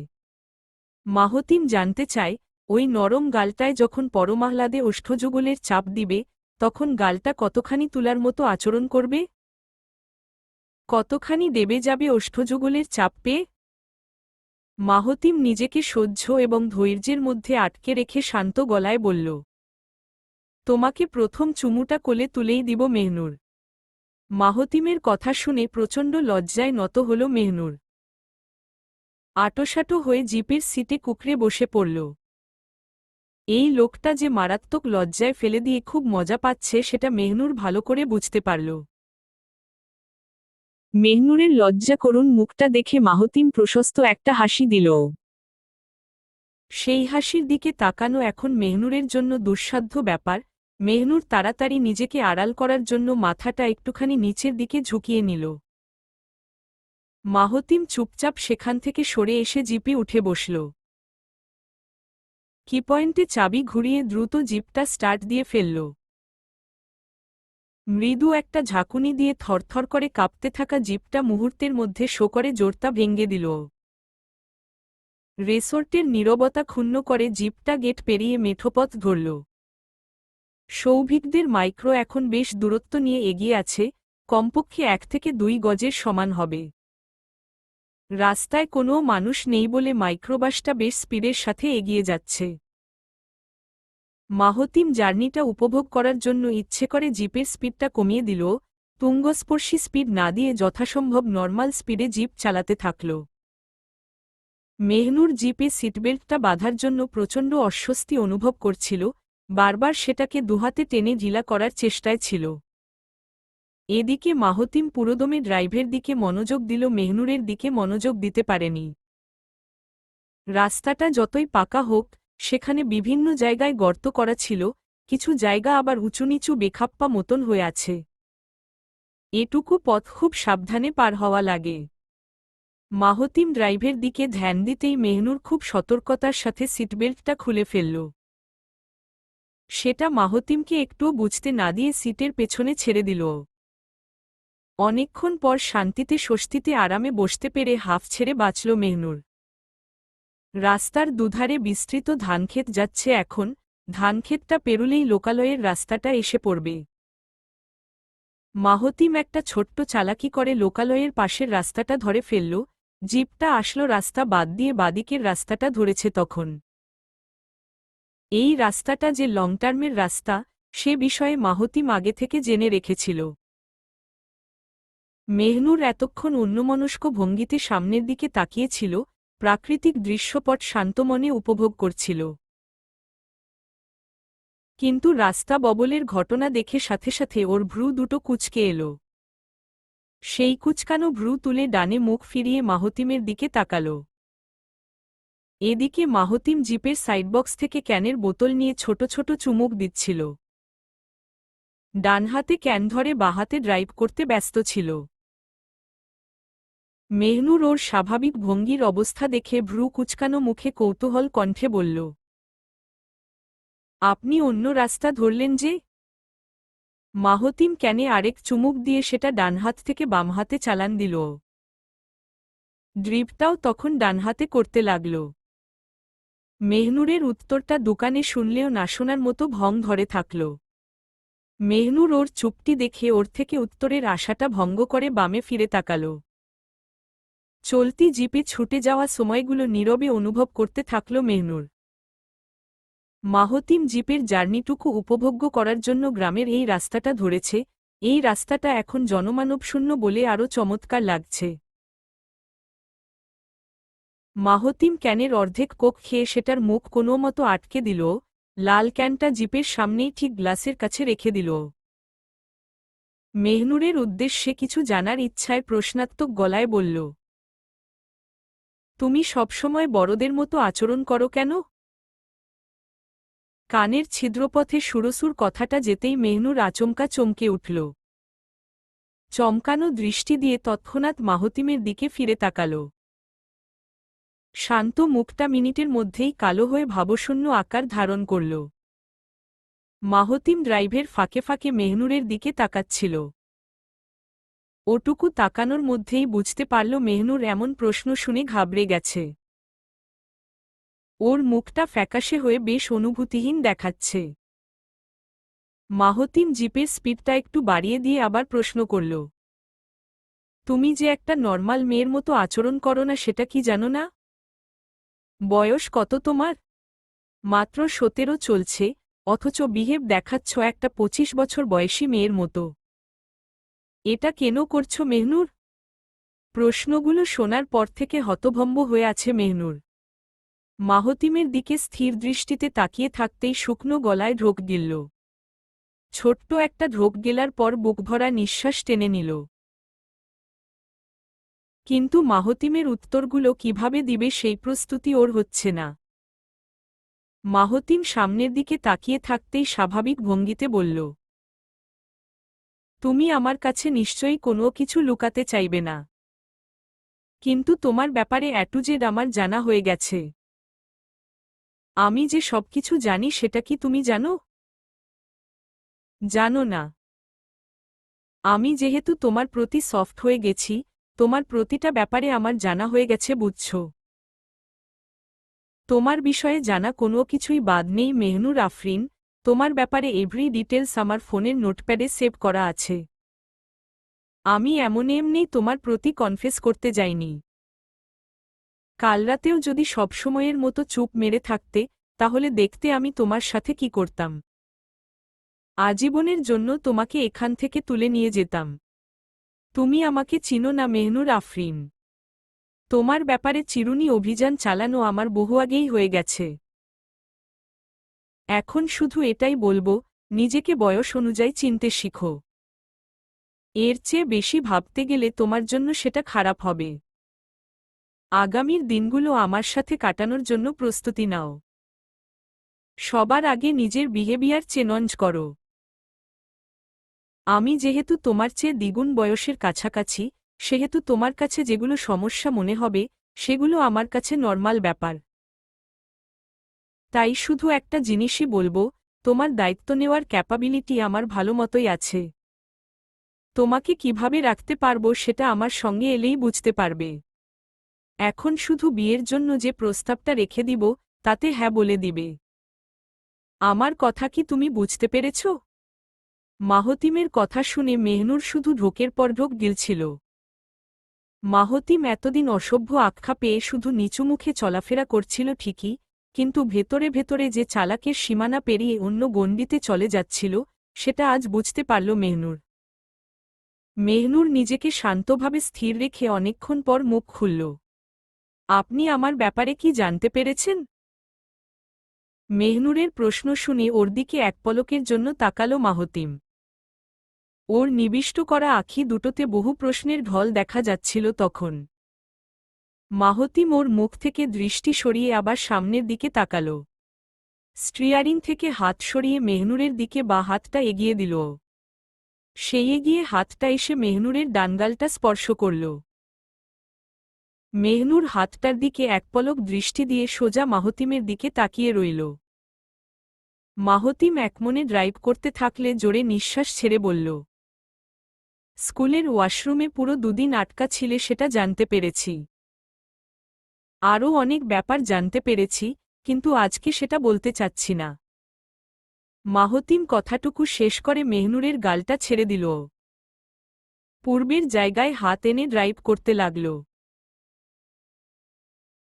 মাহতিম জানতে চায়, ওই নরম গালটায় যখন পরমাহ্লাদে ওষ্ঠযুগলের চাপ দিবে, তখন গালটা কতখানি তুলার মতো আচরণ করবে? কতখানি দেবে যাবে ওষ্ঠযুগলের চাপ পেয়ে? মাহতিম নিজেকে সহ্য এবং ধৈর্যের মধ্যে আটকে রেখে শান্ত গলায় বলল, তোমাকে প্রথম চুমুটা কোলে তুলেই দিব মেহনুর। মাহতিমের কথা শুনে প্রচণ্ড লজ্জায় নত হল মেহনুর। আটোসাটো হয়ে জিপের সিটে কুকড়ে বসে পড়ল। এই লোকটা যে মারাত্মক লজ্জায় ফেলে দিয়ে খুব মজা পাচ্ছে সেটা মেহনুর ভালো করে বুঝতে পারল। মেহনুরের লজ্জা করুণ মুখটা দেখে মাহতিম প্রশস্ত একটা হাসি দিল। সেই হাসির দিকে তাকানো এখন মেহনুরের জন্য দুঃসাধ্য ব্যাপার। মেহনুর তাড়াতাড়ি নিজেকে আড়াল করার জন্য মাথাটা একটুখানি নিচের দিকে ঝুঁকিয়ে নিল। মাহতিম চুপচাপ সেখান থেকে সরে এসে জিপে উঠে বসল। কিপয়েন্টে চাবি ঘুরিয়ে দ্রুত জিপটা স্টার্ট দিয়ে ফেলল। মৃদু একটা ঝাঁকুনি দিয়ে থরথর করে কাঁপতে থাকা জিপটা মুহূর্তের মধ্যে শো করে জোরটা ভেঙে দিল। রেসর্টের নীরবতা ক্ষুণ্ণ করে জিপটা গেট পেরিয়ে মেঠোপথ ধরল। সৌভিকদের মাইক্রো এখন বেশ দূরত্ব নিয়ে এগিয়ে আছে, কমপক্ষে 1 থেকে 2 গজের সমান হবে। রাস্তায় কোনো মানুষ নেই বলে মাইক্রোবাসটা বেশ স্পিডের সাথে এগিয়ে যাচ্ছে। মাহতিম জার্নিটা উপভোগ করার জন্য ইচ্ছে করে জিপের স্পিডটা কমিয়ে দিল, তুঙ্গস্পর্শী স্পিড না দিয়ে যথাসম্ভব নর্মাল স্পিডে জিপ চালাতে থাকল। মেহনুর জিপে সিটবেল্টটা বাঁধার জন্য প্রচণ্ড অস্বস্তি অনুভব করছিল, বারবার সেটাকে দুহাতে টেনে ঢিলা করার চেষ্টায় ছিল। এদিকে মাহতিম পুরোদমে ড্রাইভের দিকে মনোযোগ দিল, মেহনুরের দিকে মনোযোগ দিতে পারেনি। রাস্তাটা যতই পাকা হোক, সেখানে বিভিন্ন জায়গায় গর্ত করা ছিল, কিছু জায়গা আবার উঁচুনিচু বেখাপ্পা মতন হয়ে আছে। এটুকু পথ খুব সাবধানে পার হওয়া লাগে। মাহতিম ড্রাইভের দিকে ধ্যান দিতেই মেহনুর খুব সতর্কতার সাথে সিটবেল্টটা খুলে ফেলল। সেটা মাহতিমকে একটুও বুঝতে না দিয়ে সিটের পেছনে ছেড়ে দিল। অনেকক্ষণ পর শান্তিতে স্বস্তিতে আরামে বসতে পেরে হাঁফ ছেড়ে বাঁচল মেহনুর। রাস্তার দুধারে বিস্তৃত ধানক্ষেত যাচ্ছে এখন, ধানক্ষেতটা পেরুলেই লোকালয়ের রাস্তাটা এসে পড়বে। মাহতিম একটা ছোট্ট চালাকি করে লোকালয়ের পাশের রাস্তাটা ধরে ফেলল, জিপটা আসলো রাস্তা বাদ দিয়ে বাদিকের রাস্তাটা ধরেছে তখন। এই রাস্তাটা যে লং টার্মের রাস্তা, সে বিষয়ে মাহতিম আগে থেকে জেনে রেখেছিল। মেহনুর এতক্ষণ অন্যমনস্ক ভঙ্গিতে সামনের দিকে তাকিয়েছিল, প্রাকৃতিক দৃশ্যপট শান্তমনে উপভোগ করছিল। কিন্তু রাস্তা ববলের ঘটনা দেখে সাথে সাথে ওর ভ্রু দুটো কুঁচকে এল। সেই কুঁচকানো ভ্রু তুলে ডানে মুখ ফিরিয়ে মাহতিমের দিকে তাকাল। এদিকে মাহতিম জিপের সাইডবক্স থেকে ক্যানের বোতল নিয়ে ছোট ছোট চুমুক দিচ্ছিল। ডান হাতে ক্যান ধরে বাঁ হাতে ড্রাইভ করতে ব্যস্ত ছিল। মেহনুর ওর স্বাভাবিক ভঙ্গির অবস্থা দেখে ভ্রু কুচকানো মুখে কৌতূহল কণ্ঠে বলল, আপনি অন্য রাস্তা ধরলেন যে? মাহতিম ক্যানে আরেক চুমুক দিয়ে সেটা ডানহাত থেকে বাম হাতে চালান দিল। ড্রিপটাও তখন ডানহাতে করতে লাগল। মেহনুরের উত্তরটা দোকানে শুনলেও না শোনার মতো ভং ধরে থাকল। মেহনুর ওর চুপটি দেখে ওর থেকে উত্তরের আশাটা ভঙ্গ করে বামে ফিরে তাকাল। চলতি জিপে ছুটে যাওয়া সময়গুলো নীরবে অনুভব করতে থাকল মেহনুর। মাহতিম জিপের জার্নিটুকু উপভোগ্য করার জন্য গ্রামের এই রাস্তাটা ধরেছে। এই রাস্তাটা এখন জনমানবশূন্য বলে আরও চমৎকার লাগছে। মাহতিম ক্যানের অর্ধেক কোক খেয়ে সেটার মুখ কোনোমতো আটকে দিল। লাল ক্যানটা জিপের সামনেই ঠিক গ্লাসের কাছে রেখে দিল। মেহনুরের উদ্দেশ্যে কিছু জানার ইচ্ছায় প্রশ্নাত্মক গলায় বলল, তুমি সবসময় বড়দের মতো আচরণ করো কেন? কানের ছিদ্রপথে সুরসুর কথাটা যেতেই মেহনুর আচমকা চমকে উঠল। চমকানো দৃষ্টি দিয়ে তৎক্ষণাৎ মাহতিমের দিকে ফিরে তাকাল। শান্ত মুখটা মিনিটের মধ্যেই কালো হয়ে ভাবশূন্য আকার ধারণ করল। মাহতিম ড্রাইভের ফাঁকে ফাঁকে মেহনুরের দিকে তাকাচ্ছিল। ওটুকু তাকানোর মধ্যেই বুঝতে পারল মেহনুর এমন প্রশ্ন শুনে ঘাবড়ে গেছে। ওর মুখটা ফ্যাকাশে হয়ে বেশ অনুভূতিহীন দেখাচ্ছে। মাহতিম জিপের স্পিডটা একটু বাড়িয়ে দিয়ে আবার প্রশ্ন করল, তুমি যে একটা নর্মাল মেয়ের মতো আচরণ করো না সেটা কি জানো না? বয়স কত তোমার? মাত্র 17 চলছে, অথচ বিহেভ দেখাচ্ছ একটা 25 বছর বয়সী মেয়ের মতো। এটা কেন করছো মেহনুর? প্রশ্নগুলো শোনার পর থেকে হতভম্ব হয়ে আছে মেহনুর। মাহতিমের দিকে স্থির দৃষ্টিতে তাকিয়ে থাকতেই শুকনো গলায় ঢোক গিলল। ছোট্ট একটা ঢোক গেলার পর বুকভরা নিঃশ্বাস টেনে নিল। কিন্তু মাহতিমের উত্তরগুলো কিভাবে দিবে সেই প্রস্তুতি ওর হচ্ছে না। মাহতিম সামনের দিকে তাকিয়ে থাকতেই স্বাভাবিক ভঙ্গিতে বলল, তুমি আমার কাছে নিশ্চয়ই কোনো কিছু লুকাতে চাইবে না। কিন্তু তোমার ব্যাপারে এটুজেড আমার জানা হয়ে গেছে। আমি যে সবকিছু জানি সেটা কি তুমি জানো? জানো না। আমি যেহেতু তোমার প্রতি সফট হয়ে গেছি, তোমার প্রতিটা ব্যাপারে আমার জানা হয়ে গেছে বুঝছো। তোমার বিষয়ে জানা কোনো কিছুই বাদ নেই মেহনুর আফরিন, তোমার ব্যাপারে এভরি ডিটেলস আমার ফোনের নোটপ্যাডে সেভ করা আছে। আমি এমনি তোমার প্রতি কনফেস করতে যাইনি। কাল রাতেও যদি সবসময়ের মতো চুপ মেরে থাকতে, তাহলে দেখতে আমি তোমার সাথে কি করতাম। আজীবনের জন্য তোমাকে এখান থেকে তুলে নিয়ে যেতাম। তুমি আমাকে চিনো না মেহনুর আফরিন। তোমার ব্যাপারে চিরুনি অভিযান চালানো আমার বহু আগেই হয়ে গেছে। এখন শুধু এটাই বলবো, নিজেকে বয়স অনুযায়ী চিনতে শিখো। এর চেয়ে বেশি ভাবতে গেলে তোমার জন্য সেটা খারাপ হবে। আগামীর দিনগুলো আমার সাথে কাটানোর জন্য প্রস্তুতি নাও। সবার আগে নিজের বিহেভিয়ার চেঞ্জ করো। আমি যেহেতু তোমার চেয়ে দ্বিগুণ বয়সের কাছাকাছি, সেহেতু তোমার কাছে যেগুলো সমস্যা মনে হবে, সেগুলো আমার কাছে নর্মাল ব্যাপার। তাই শুধু একটা জিনিসই বলবো, তোমার দায়িত্ব নেওয়ার ক্যাপাবিলিটি আমার ভালো মতোই আছে। তোমাকে কিভাবে রাখতে পারবো সেটা আমার সঙ্গে এলেই বুঝতে পারবে। এখন শুধু বিয়ের জন্য যে প্রস্তাবটা রেখে দিব, তাতে হ্যাঁ বলে দিবে। আমার কথা কি তুমি বুঝতে পেরেছ? মাহতিমের কথা শুনে মেহনুর শুধু ঢোকের পর ঢোক গিলছিল। মাহতিম এতদিন অসভ্য আখ্যা পেয়ে শুধু নিচু মুখে চলাফেরা করছিল ঠিকই, কিন্তু ভেতরে ভেতরে যে চালাকের সীমানা পেরিয়ে অন্য গণ্ডিতে চলে যাচ্ছিল, সেটা আজ বুঝতে পারল মেহনুর। মেহনুর নিজেকে শান্তভাবে স্থির রেখে অনেকক্ষণ পর মুখ খুলল। আপনি আমার ব্যাপারে কি জানতে পেরেছেন? মেহনুরের প্রশ্ন শুনে ওর দিকে এক পলকের জন্য তাকাল মাহতিম। ওর নিবিষ্ট করা আঁখি দুটোতে বহু প্রশ্নের ঢল দেখা যাচ্ছিল তখন। মাহতিম ওর মুখ থেকে দৃষ্টি সরিয়ে আবার সামনের দিকে তাকাল। স্টিয়ারিং থেকে হাত সরিয়ে মেহনুরের দিকে বা হাতটা এগিয়ে দিল। সেই এগিয়ে হাতটা এসে মেহনুরের ডানগালটা স্পর্শ করল। মেহনুর হাতটার দিকে একপলক দৃষ্টি দিয়ে সোজা মাহতিমের দিকে তাকিয়ে রইল। মাহতিম একমনে ড্রাইভ করতে থাকলে জোরে নিঃশ্বাস ছেড়ে বলল, স্কুলের ওয়াশরুমে পুরো দুদিন আটকা ছিলে সেটা জানতে পেরেছি। আরও অনেক ব্যাপার জানতে পেরেছি, কিন্তু আজকে সেটা বলতে চাচ্ছি না। মাহতিম কথাটুকু শেষ করে মেহনুরের গালটা ছেড়ে দিল। পূর্বের জায়গায় হাত এনে ড্রাইভ করতে লাগল।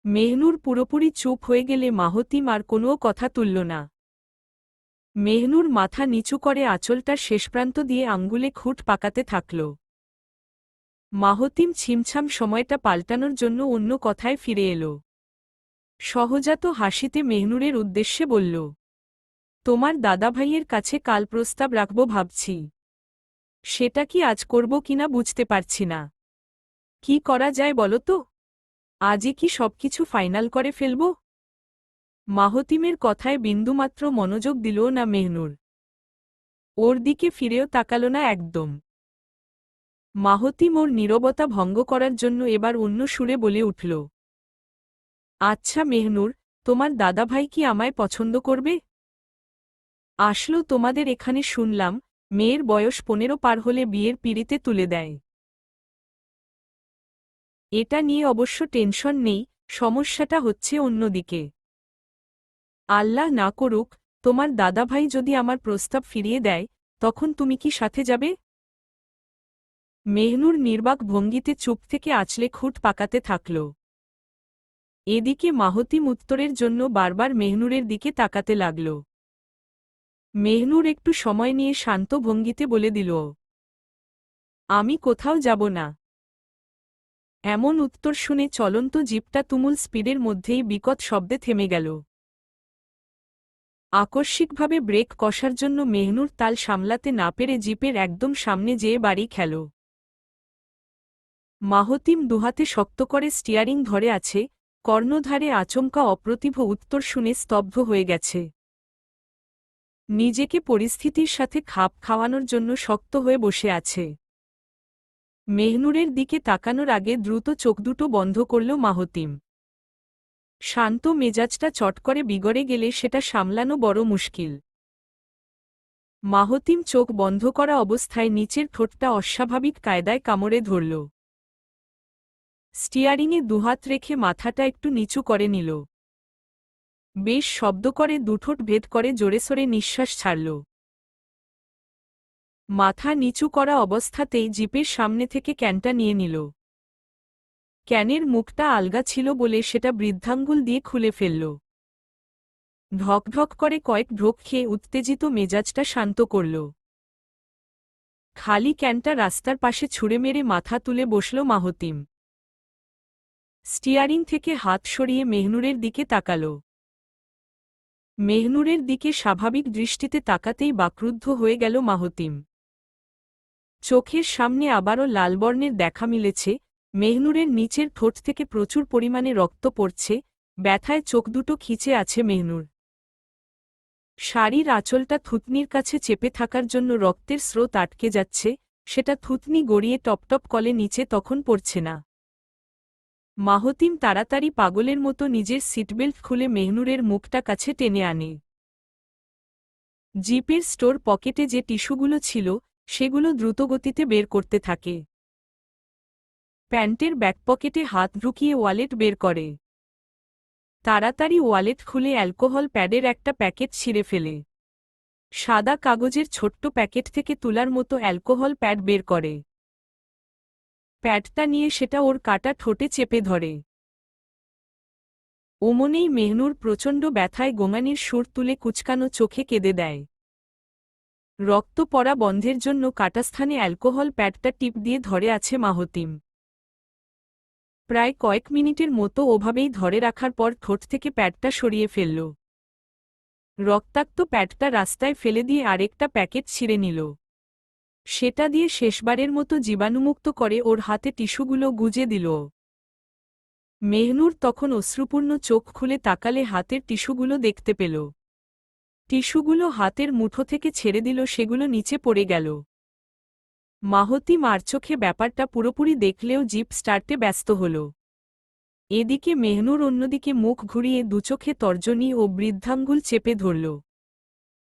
মেহনুর পুরোপুরি চুপ হয়ে গেলে মাহতিম আর কোনো কথা তুলল না। মেহনুর মাথা নিচু করে আঁচলটার শেষপ্রান্ত দিয়ে আঙ্গুলে খুঁট পাকাতে থাকল। মাহতিম ছিমছাম সময়টা পাল্টানোর জন্য অন্য কথায় ফিরে এল। সহজাত হাসিতে মেহনুরের উদ্দেশ্যে বলল, তোমার দাদাভাইয়ের কাছে কাল প্রস্তাব রাখব ভাবছি। সেটা কি আজ করব কিনা বুঝতে পারছি না। কি করা যায় বলো তো? আজই কি সবকিছু ফাইনাল করে ফেলব? মাহতিমের কথায় বিন্দুমাত্র মনোযোগ দিল না মেহনুর। ওর দিকে ফিরেও তাকাল না একদম। মাহতিম ওর নীরবতা ভঙ্গ করার জন্য এবার অন্য সুরে বলে উঠল, আচ্ছা মেহনুর, তোমার দাদাভাই কি আমায় পছন্দ করবে? আসলো তোমাদের এখানে শুনলাম মেয়ের বয়স 15 পার হলে বিয়ের পিঁড়িতে তুলে দেয়। এটা নিয়ে অবশ্য টেনশন নেই, সমস্যাটা হচ্ছে অন্যদিকে। আল্লাহ না করুক, তোমার দাদাভাই যদি আমার প্রস্তাব ফিরিয়ে দেয়, তখন তুমি কি সাথে যাবে? মেহনুর নির্বাক ভঙ্গিতে চুপ থেকে আঁচলে খুঁট পাকাতে থাকল। এদিকে মাহতিম উত্তরের জন্য বারবার মেহনুরের দিকে তাকাতে লাগল। মেহনুর একটু সময় নিয়ে শান্ত ভঙ্গিতে বলে দিল, আমি কোথাও যাব না। এমন উত্তর শুনে চলন্ত জিপটা তুমুল স্পিডের মধ্যেই বিকট শব্দে থেমে গেল। আকস্মিকভাবে ব্রেক কষার জন্য মেহনুর তাল সামলাতে না পেরে জিপের একদম সামনে যেয়ে বাড়ি খেল। মাহতিম দুহাতে শক্ত করে স্টিয়ারিং ধরে আছে, কর্ণধারে আচমকা অপ্রতিভ উত্তর শুনে স্তব্ধ হয়ে গেছে। নিজেকে পরিস্থিতির সাথে খাপ খাওয়ানোর জন্য শক্ত হয়ে বসে আছে। মেহনুরের দিকে তাকানোর আগে দ্রুত চোখ দুটো বন্ধ করল মাহতিম। শান্ত মেজাজটা চট করে বিগড়ে গেলে সেটা সামলানো বড় মুশকিল। মাহতিম চোখ বন্ধ করা অবস্থায় নিচের ঠোঁটটা অস্বাভাবিক কায়দায় কামড়ে ধরল। স্টিয়ারিংয়ে দুহাত রেখে মাথাটা একটু নিচু করে নিল। বেশ শব্দ করে দুঠোঁট ভেদ করে জোরেসোরে নিঃশ্বাস ছাড়ল। মাথা নিচু করা অবস্থাতেই জিপের সামনে থেকে ক্যানটা নিয়ে নিল। ক্যানের মুখটা আলগা ছিল বলে সেটা বৃদ্ধাঙ্গুল দিয়ে খুলে ফেলল। ঢকঢক করে কয়েক ঢোক খেয়ে উত্তেজিত মেজাজটা শান্ত করল। খালি ক্যানটা রাস্তার পাশে ছুঁড়ে মেরে মাথা তুলে বসল মাহতিম। স্টিয়ারিং থেকে হাত সরিয়ে মেহনুরের দিকে তাকাল। মেহনুরের দিকে স্বাভাবিক দৃষ্টিতে তাকাতেই বাক্রুদ্ধ হয়ে গেল মাহতিম। চোখের সামনে আবারও লালবর্ণের দেখা মিলেছে, মেহনুরের নিচের ঠোঁট থেকে প্রচুর পরিমাণে রক্ত পড়ছে, ব্যথায় চোখ দুটো খিচে আছে মেহনুর। শাড়ির আঁচলটা থুতনির কাছে চেপে থাকার জন্য রক্তের স্রোত আটকে যাচ্ছে, সেটা থুতনি গড়িয়ে টপটপ কলে নিচে তখন পড়ছে না। মাহতিম তাড়াতাড়ি পাগলের মতো নিজের সিটবেল্ট খুলে মেহনুরের মুখটা কাছে টেনে আনে। জিপের স্টোর পকেটে যে টিস্যুগুলো ছিল, সেগুলো দ্রুতগতিতে বের করতে থাকে। প্যান্টের ব্যাক পকেটে হাত ঢুকিয়ে ওয়ালেট বের করে। তাড়াতাড়ি ওয়ালেট খুলে অ্যালকোহল প্যাডের একটা প্যাকেট ছিঁড়ে ফেলে। সাদা কাগজের ছোট্ট প্যাকেট থেকে তুলার মতো অ্যালকোহল প্যাড বের করে। প্যাডটা নিয়ে সেটা ওর কাটা ঠোঁটে চেপে ধরে। ওমনেই মেহনুর প্রচণ্ড ব্যথায় গোঙানির সুর তুলে কুচকানো চোখে কেঁদে দেয়। রক্ত পড়া বন্ধের জন্য কাটাস্থানে অ্যালকোহল প্যাডটা টিপ দিয়ে ধরে আছে মাহতিম। প্রায় কয়েক মিনিটের মতো ওভাবেই ধরে রাখার পর ঠোঁট থেকে প্যাডটা সরিয়ে ফেলল। রক্তাক্ত প্যাডটা রাস্তায় ফেলে দিয়ে আরেকটা প্যাকেট ছিঁড়ে নিল। সেটা দিয়ে শেষবারের মতো জীবাণুমুক্ত করে ওর হাতে টিস্যুগুলো গুজে দিল। মেহনুর তখন অশ্রুপূর্ণ চোখ খুলে তাকালে হাতের টিস্যুগুলো দেখতে পেল। টিস্যুগুলো হাতের মুঠো থেকে ছেড়ে দিল, সেগুলো নিচে পড়ে গেল। মাহতিম আর চোখে ব্যাপারটা পুরোপুরি দেখলেও জিপ স্টার্টে ব্যস্ত হল। এদিকে মেহনুর অন্যদিকে মুখ ঘুরিয়ে দুচোখে তর্জনী ও বৃদ্ধাঙ্গুল চেপে ধরল।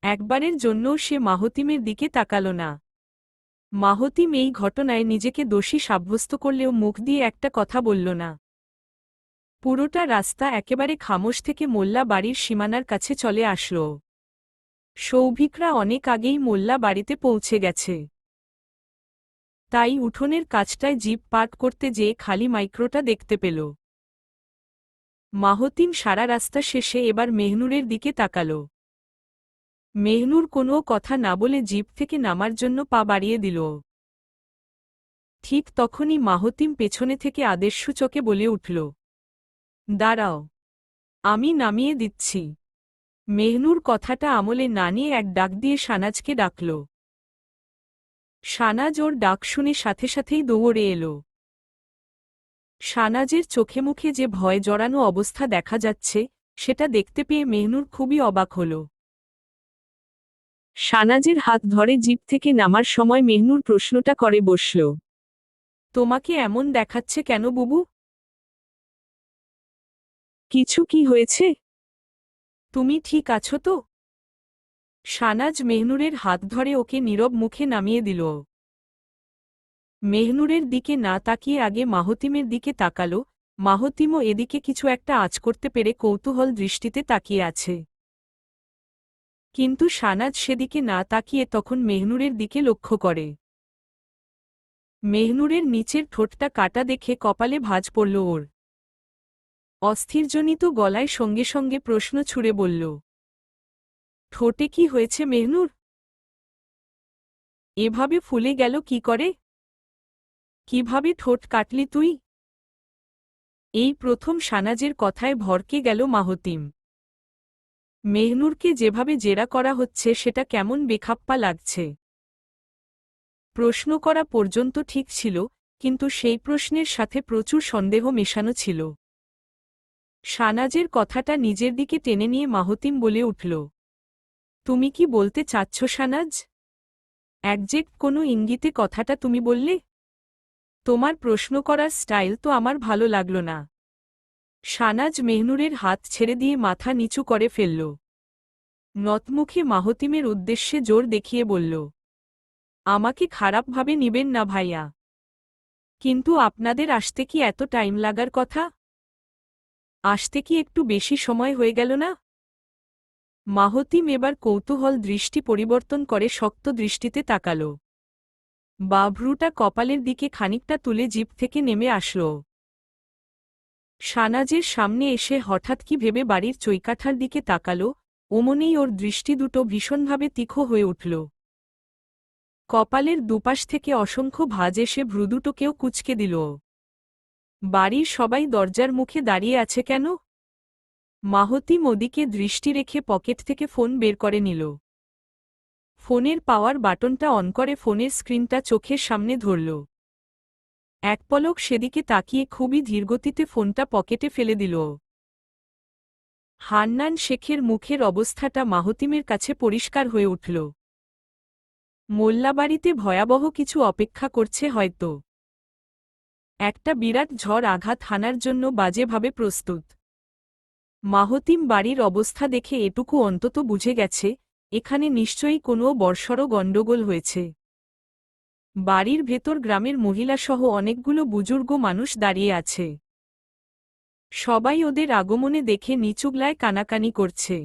একবারের জন্যও সে মাহতিমের দিকে তাকাল না। মাহতিম এই ঘটনায় নিজেকে দোষী সাব্যস্ত করলেও মুখ দিয়ে একটা কথা বলল না। পুরোটা রাস্তা একেবারে খামোশ থেকে মোল্লা বাড়ির সীমানার কাছে চলে আসল। সৌভিকরা অনেক আগেই মোল্লা বাড়িতে পৌঁছে গেছে। তাই উঠোনের কাছটায় জিপ পার্ক করতে যেয়ে খালি মাইক্রোটা দেখতে পেল। মাহতিম সারা রাস্তা শেষে এবার মেহনুরের দিকে তাকাল। মেহনুর কোনো কথা না বলে জিপ থেকে নামার জন্য পা বাড়িয়ে দিল। ঠিক তখনই মাহতিম পেছনে থেকে আদেশসূচকে বলে উঠল, দাঁড়াও, আমি নামিয়ে দিচ্ছি। মেহনুর কথাটা আমলে না নিয়ে এক ডাক দিয়ে শানাজকে ডাকল। শানাজ ওর ডাক শুনে সাথে সাথেই দৌড়ে এল। শানাজের চোখে মুখে যে ভয় জড়ানো অবস্থা দেখা যাচ্ছে সেটা দেখতে পেয়ে মেহনুর খুবই অবাক হল। শানাজের হাত ধরে জিপ থেকে নামার সময় মেহনুর প্রশ্নটা করে বসল, তোমাকে এমন দেখাচ্ছে কেন বুবু? কিছু কি হয়েছে? তুমি ঠিক আছো তো? শানাজ মেহনুরের হাত ধরে ওকে নীরব মুখে নামিয়ে দিল। মেহনুরের দিকে না তাকিয়ে আগে মাহতিমের দিকে তাকাল। মাহতিমও এদিকে কিছু একটা আঁচ করতে পেরে কৌতূহল দৃষ্টিতে তাকিয়ে আছে। কিন্তু শানাজ সেদিকে না তাকিয়ে তখন মেহনুরের দিকে লক্ষ্য করে। মেহনুরের নিচের ঠোঁটটা কাটা দেখে কপালে ভাঁজ পড়ল ওর। অস্থিরজনিত গলায় সঙ্গে সঙ্গে প্রশ্ন ছুড়ে বলল, ঠোঁটে কি হয়েছে মেহনুর? এভাবে ফুলে গেল কি করে? কিভাবে ঠোঁট কাটলি তুই? এই প্রথম শানাজের কথায় ভরকে গেল মাহতিম। মেহনুরকে যেভাবে জেরা করা হচ্ছে সেটা কেমন বেখাপ্পা লাগছে। প্রশ্ন করা পর্যন্ত ঠিক ছিল, কিন্তু সেই প্রশ্নের সাথে প্রচুর সন্দেহ মেশানো ছিল। শানাজের কথাটা নিজের দিকে টেনে নিয়ে মাহতিম বলে উঠল, তুমি কি বলতে চাচ্ছ শানাজ? একজ্যাক্ট কোনো ইঙ্গিতে কথাটা তুমি বললে? তোমার প্রশ্ন করার স্টাইল তো আমার ভালো লাগল না। শানাজ মেহনুরের হাত ছেড়ে দিয়ে মাথা নিচু করে ফেলল। নতমুখে মাহতিমের উদ্দেশ্যে জোর দেখিয়ে বলল, আমাকে খারাপভাবে নিবেন না ভাইয়া, কিন্তু আপনাদের আসতে কি এত টাইম লাগার কথা? আসতে কি একটু বেশি সময় হয়ে গেল না? মাহতিম এবার কৌতূহল দৃষ্টি পরিবর্তন করে শক্ত দৃষ্টিতে তাকাল। বাভরুটা কপালের দিকে খানিকটা তুলে জিপ থেকে নেমে আসল। শানাজের সামনে এসে হঠাৎ কি ভেবে বাড়ির চৈকাঠার দিকে তাকাল, ওমনেই ওর দৃষ্টি দুটো ভীষণভাবে তীক্ষ্ণ হয়ে উঠল। কপালের দুপাশ থেকে অসংখ্য ভাঁজ এসে ভ্রুদুটোকেও কুঁচকে দিল। বাড়ির সবাই দরজার মুখে দাঁড়িয়ে আছে কেন? মাহতিম ওদিকে দৃষ্টি রেখে পকেট থেকে ফোন বের করে নিল। ফোনের পাওয়ার বাটনটা অন করে ফোনের স্ক্রিনটা চোখের সামনে ধরল। এক পলক সেদিকে তাকিয়ে খুবই ধীরগতিতে ফোনটা পকেটে ফেলে দিল। হান্নান শেখের মুখের অবস্থাটা মাহতিমের কাছে পরিষ্কার হয়ে উঠল। মোল্লাবাড়িতে ভয়াবহ কিছু অপেক্ষা করছে হয়তো। একটা বিরাট ঝড় আঘাত হানার জন্য বাজেভাবে প্রস্তুত। মাহতিম বাড়ির অবস্থা দেখে এটুকু অন্তত বুঝে গেছে, এখানে নিশ্চয়ই কোনো বড়সড় গণ্ডগোল হয়েছে। বাড়ির ভেতর গ্রামের মহিলাসহ অনেকগুলো বুজুর্গ মানুষ দাঁড়িয়ে আছে। সবাই ওদের আগমনে দেখে নিচুগলায় কানাকানি করছে।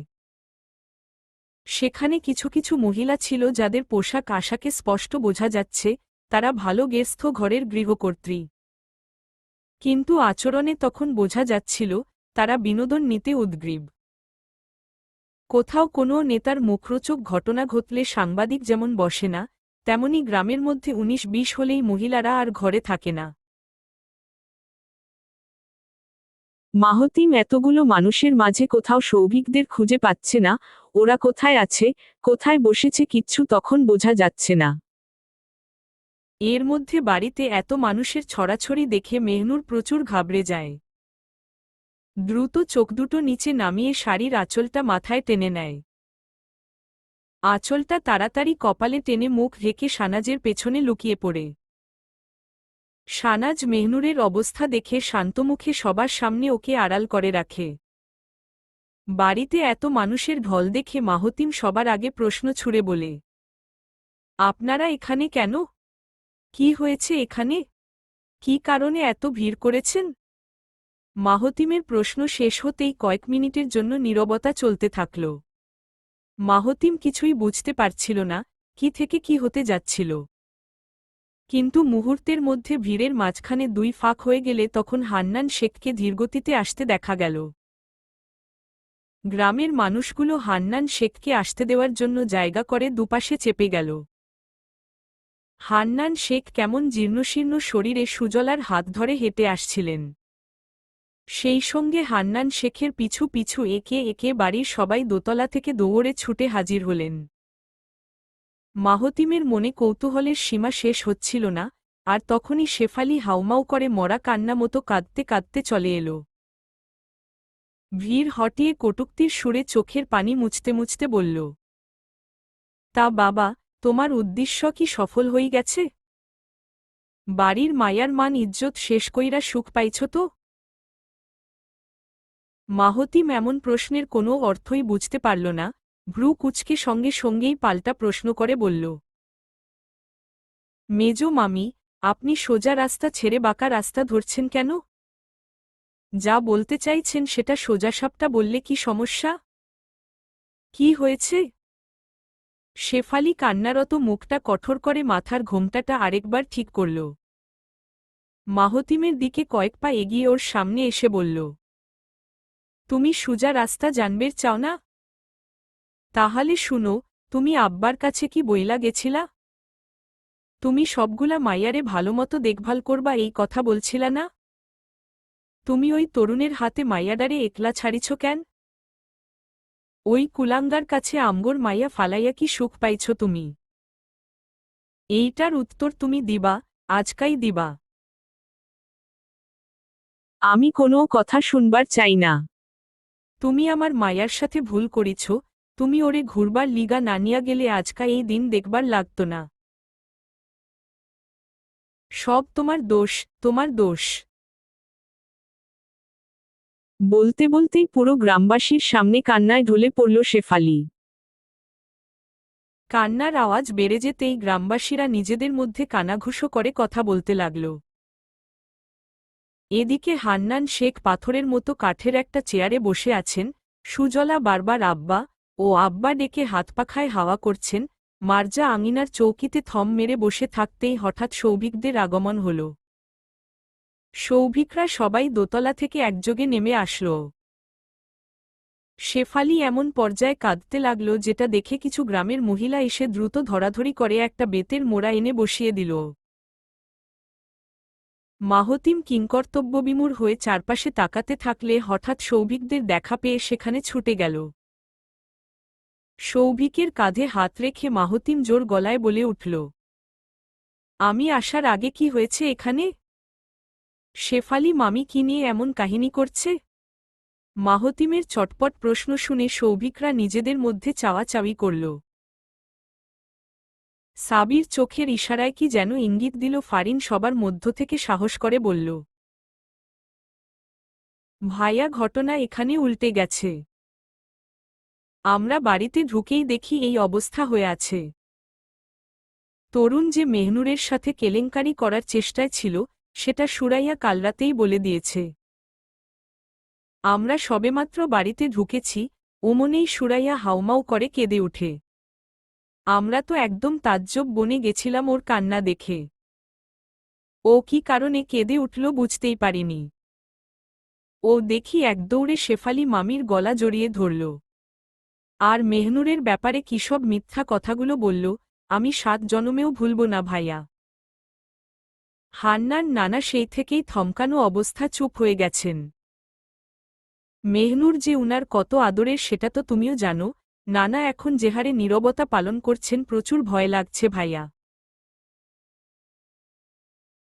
সেখানে কিছু কিছু মহিলা ছিল যাদের পোশাক আশাকে স্পষ্ট বোঝা যাচ্ছে, তারা ভালো গেস্থ ঘরের গৃহকর্ত্রী। কিন্তু আচরণে তখন বোঝা যাচ্ছিল, তারা বিনোদন নিতে উদ্গ্রীব। কোথাও কোনো নেতার মুখরোচক ঘটনা ঘটলে সাংবাদিক যেমন বসে না, তেমনি গ্রামের মধ্যে ১৯-২০ হলেই মহিলারা আর ঘরে থাকে না। মাহতিম এতগুলো মানুষের মাঝে কোথাও সৌভিকদের খুঁজে পাচ্ছে না, ওরা কোথায় আছে, কোথায় বসেছে কিচ্ছু তখন বোঝা যাচ্ছে না। এর মধ্যে বাড়িতে এত মানুষের ছড়াছড়ি দেখে মেহনুর প্রচুর ঘাবড়ে যায়। দ্রুত চোখ দুটো নিচে নামিয়ে শাড়ির আঁচলটা মাথায় টেনে নেয়। আঁচলটা তাড়াতাড়ি কপালে টেনে মুখ ঢেকে শানাজের পেছনে লুকিয়ে পড়ে। শানাজ মেহনুরের অবস্থা দেখে শান্তমুখে সবার সামনে ওকে আড়াল করে রাখে। বাড়িতে এত মানুষের ঢল দেখে মাহতিম সবার আগে প্রশ্ন ছুড়ে বলে, আপনারা এখানে কেন? কি হয়েছে এখানে? কি কারণে এত ভিড় করেছেন? মাহতিমের প্রশ্ন শেষ হতেই কয়েক মিনিটের জন্য নীরবতা চলতে থাকল। মাহতিম কিছুই বুঝতে পারছিল না, কি থেকে কি হতে যাচ্ছিল। কিন্তু মুহূর্তের মধ্যে ভিড়ের মাঝখানে দুই ফাঁক হয়ে গেলে তখন হান্নান শেখকে ধীরগতিতে আসতে দেখা গেল। গ্রামের মানুষগুলো হান্নান শেখকে আসতে দেওয়ার জন্য জায়গা করে দুপাশে চেপে গেল। হান্নান শেখ কেমন জীর্ণশীর্ণ শরীরে সুজলার হাত ধরে হেঁটে আসছিলেন। সেই সঙ্গে হান্নান শেখের পিছু পিছু একে একে বাড়ির সবাই দোতলা থেকে দৌড়ে ছুটে হাজির হলেন। মাহতিমের মনে কৌতূহলের সীমা শেষ হচ্ছিল না, আর তখনই শেফালি হাউমাউ করে মরা কান্না মতো কাঁদতে কাঁদতে চলে এল। ভিড় হটিয়ে কটূক্তির সুরে চোখের পানি মুছতে মুছতে বলল, তা বাবা, তোমার উদ্দেশ্য কি সফল হয়ে গেছে? বাড়ির মায়ার মান ইজ্জত শেষ কইরা সুখ পাইছ তো? মাহতিম এমন প্রশ্নের কোনো অর্থই বুঝতে পারল না, ভ্রু কুঁচকে সঙ্গে সঙ্গেই পাল্টা প্রশ্ন করে বলল, মেজো মামি, আপনি সোজা রাস্তা ছেড়ে বাঁকা রাস্তা ধরছেন কেন? যা বলতে চাইছেন সেটা সোজাসাপটা বললে কি সমস্যা? কি হয়েছে? শেফালি কান্নারত মুখটা কঠোর করে মাথার ঘোমটাটা আরেকবার ঠিক করল। মাহতিমের দিকে কয়েক পা এগিয়ে ওর সামনে এসে বলল, তুমি সোজা রাস্তা জানবের চাও না? তাহলে শুনো, তুমি আব্বার কাছে কি বইলা গেছিলা? তুমি সবগুলা মাইয়ারে ভালোমতো দেখভাল করবা এই কথা বলছিলা না? তুমি ওই তরুণের হাতে মাইয়াডারে একলা ছাড়িছ কেন? ওই কুলাঙ্গার কাছে আমগোর মাইয়া ফালাইয়া কি সুখ পাইছ তুমি? এইটার উত্তর তুমি দিবা, আজকাই দিবা। আমি কোনো কথা শুনবার চাই না। তুমি আমার মায়ার সাথে ভুল করিছ, তুমি ওরে ঘুরবার লিগা না নিয়া গেলে আজকা এই দিন দেখবার লাগত না। সব তোমার দোষ, তোমার দোষ। বলতে বলতেই পুরো গ্রামবাসীর সামনে কান্নায় ঢলে পড়ল শেফালি। কান্নার আওয়াজ বেড়ে যেতেই গ্রামবাসীরা নিজেদের মধ্যে কানাঘুষো করে কথা বলতে লাগল। এদিকে হান্নান শেখ পাথরের মতো কাঠের একটা চেয়ারে বসে আছেন, সুজলা বারবার আব্বা ও আব্বা ডেকে হাতপাখায় হাওয়া করছেন। মার্জা আঙিনার চৌকিতে থম মেরে বসে থাকতেই হঠাৎ সৌভিকদের আগমন হল। সৌভিকরা সবাই দোতলা থেকে একযোগে নেমে আসল। শেফালি এমন পর্যায়ে কাঁদতে লাগল যেটা দেখে কিছু গ্রামের মহিলা এসে দ্রুত ধরাধরি করে একটা বেতের মোড়া এনে বসিয়ে দিল। মাহতিম কিংকর্তব্যবিমূঢ় হয়ে চারপাশে তাকাতে থাকলে হঠাৎ সৌভিকদের দেখা পেয়ে সেখানে ছুটে গেল। সৌভিকের কাঁধে হাত রেখে মাহতিম জোর গলায় বলে উঠল, আমি আসার আগে কি হয়েছে এখানে? শেফালি মামি কি নিয়ে এমন কাহিনী করছে? মাহতিমের চটপট প্রশ্ন শুনে সৌভিকরা নিজেদের মধ্যে চাওয়াচাওয়ি করল। সাবির চোখের ইশারায় কি যেন ইঙ্গিত দিল ফারিন সবার মধ্য থেকে সাহস করে বলল, ভাইয়া, ঘটনা এখানে উল্টে গেছে। আমরা বাড়িতে ঢুকেই দেখি এই অবস্থা হয়ে আছে। তরুণ যে মেহনুরের সাথে কেলেঙ্কারি করার চেষ্টায় ছিল, সেটা সুরাইয়া কাল রাতেই বলে দিয়েছে। আমরা সবেমাত্র বাড়িতে ঢুকেছি, ওমনেই সুরাইয়া হাউমাউ করে কেঁদে উঠে। আমরা তো একদম তাজ্জব বনে গেছিলাম ওর কান্না দেখে। ও কি কারণে কেঁদে উঠল বুঝতেই পারিনি। ও দেখি একদৌড়ে শেফালি মামির গলা জড়িয়ে ধরল। আর মেহনুরের ব্যাপারে কিসব মিথ্যা কথাগুলো বলল, আমি 7 জনমেও ভুলব না ভাইয়া। হান্নান নানা সেই থেকেই থমকানো অবস্থা চুপ হয়ে গেছেন। মেহনুর যে উনার কত আদরের সেটা তো তুমিও জানো। নানা এখন যে হারে নীরবতা পালন করছেন, প্রচুর ভয় লাগছে ভাইয়া।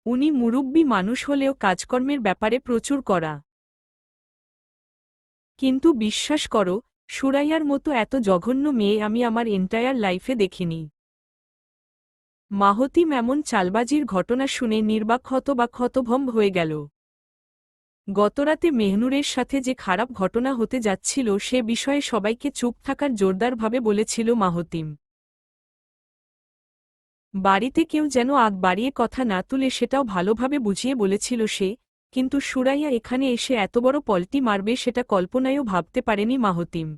উনি মুরুব্বি মানুষ হলেও কাজকর্মের ব্যাপারে প্রচুর কড়া। কিন্তু বিশ্বাস করো, সুরাইয়ার মতো এত জঘন্য মেয়ে আমি আমার এন্টায়ার লাইফে দেখিনি। মাহতিম এমন চালবাজির ঘটনা শুনে নির্বাক হতভম্ব হয়ে গেল। গতরাতে মেহনুরের সাথে যে খারাপ ঘটনা হতে যাচ্ছিল সে বিষয়ে সবাইকে চুপ থাকার জোরদারভাবে বলেছিল মাহতিম। বাড়িতে কেউ যেন আগ বাড়িয়ে কথা না তুলে সেটাও ভালোভাবে বুঝিয়ে বলেছিল সে, কিন্তু সুরাইয়া এখানে এসে এত বড় পল্টি মারবে সেটা কল্পনায়ও ভাবতে পারেনি মাহতিম।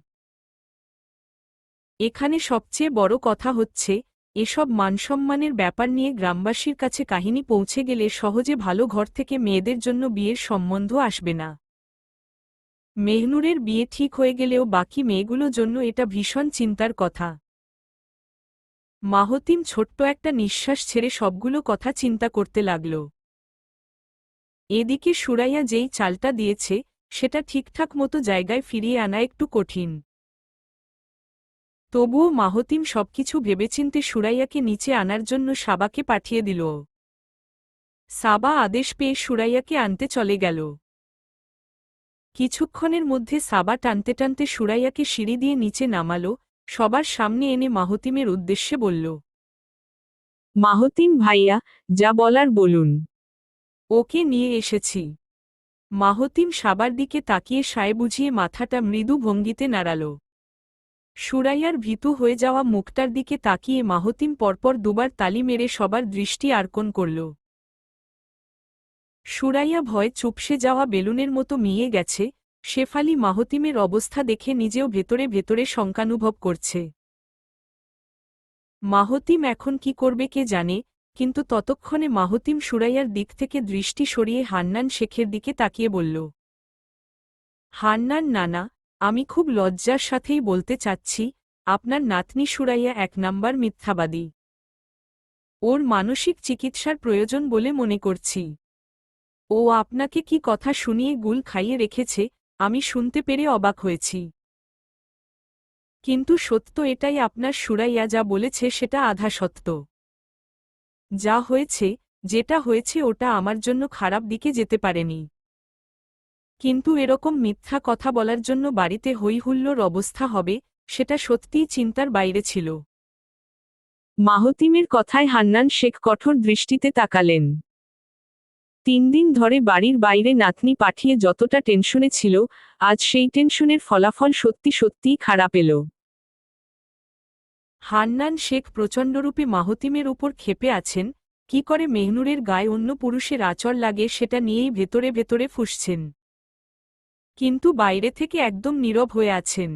এখানে সবচেয়ে বড় কথা হচ্ছে, এসব মানসম্মানের ব্যাপার নিয়ে গ্রামবাসীর কাছে কাহিনী পৌঁছে গেলে সহজে ভালো ঘর থেকে মেয়েদের জন্য বিয়ের সম্বন্ধ আসবে না। মেহনুরের বিয়ে ঠিক হয়ে গেলেও বাকি মেয়েগুলোর জন্য এটা ভীষণ চিন্তার কথা। মাহতিম ছোট্ট একটা নিঃশ্বাস ছেড়ে সবগুলো কথা চিন্তা করতে লাগল। এদিকে সুরাইয়া যেই চালটা দিয়েছে সেটা ঠিকঠাক মতো জায়গায় ফিরিয়ে আনা একটু কঠিন। তবুও মাহতিম সবকিছু ভেবেচিন্তে সুরাইয়াকে নিচে আনার জন্য সাবাকে পাঠিয়ে দিল। সাবা আদেশ পেয়ে সুরাইয়াকে আনতে চলে গেল। কিছুক্ষণের মধ্যে সাবা টানতে টানতে সুরাইয়াকে সিঁড়ি দিয়ে নিচে নামাল, সবার সামনে এনে মাহতিমের উদ্দেশ্যে বলল, মাহতিম ভাইয়া, যা বলার বলুন। ওকে নিয়ে এসেছি। মাহতিম সাবার দিকে তাকিয়ে সায় বুঝিয়ে মাথাটা মৃদু ভঙ্গিতে নাড়াল। সুরাইয়ার ভীতু হয়ে যাওয়া মুখটার দিকে তাকিয়ে মাহতিম পরপর দুবার তালি মেরে সবার দৃষ্টি আকর্ষণ করল। সুরাইয়া ভয়ে চুপসে যাওয়া বেলুনের মতো মিয়ে গেছে, শেফালি মাহতিমের অবস্থা দেখে নিজেও ভেতরে ভেতরে শঙ্কানুভব করছে। মাহতিম এখন কি করবে কে জানে, কিন্তু ততক্ষণে মাহতিম সুরাইয়ার দিক থেকে দৃষ্টি সরিয়ে হান্নান শেখের দিকে তাকিয়ে বলল, হান্নান নানা, আমি খুব লজ্জার সাথেই বলতে চাচ্ছি, আপনার নাতনি সুরাইয়া এক নাম্বার মিথ্যাবাদী। ওর মানসিক চিকিৎসার প্রয়োজন বলে মনে করছি। ও আপনাকে কি কথা শুনিয়ে গুল খাইয়ে রেখেছে, আমি শুনতে পেরে অবাক হয়েছি। কিন্তু সত্য এটাই, আপনার সুরাইয়া যা বলেছে সেটা আধা সত্য। যা হয়েছে, যেটা হয়েছে ওটা আমার জন্য খারাপ দিকে যেতে পারেনি। কিন্তু এরকম মিথ্যা কথা বলার জন্য বাড়িতে হইহুল্লোর অবস্থা হবে, সেটা সত্যিই চিন্তার বাইরে ছিল। মাহতিমের কথায় হান্নান শেখ কঠোর দৃষ্টিতে তাকালেন। 3 দিন ধরে বাড়ির বাইরে নাতনি পাঠিয়ে যতটা টেনশনে ছিল, আজ সেই টেনশনের ফলাফল সত্যি সত্যিই খারাপ এলো। হান্নান শেখ প্রচণ্ডরূপে মাহতিমের উপর ক্ষেপে আছেন, কি করে মেহনুরের গায়ে অন্য পুরুষের আচর লাগে সেটা নিয়েই ভেতরে ভেতরে ফুঁসছেন। কিন্তু বাইরে থেকে একদম নীরব হয়ে আছেন।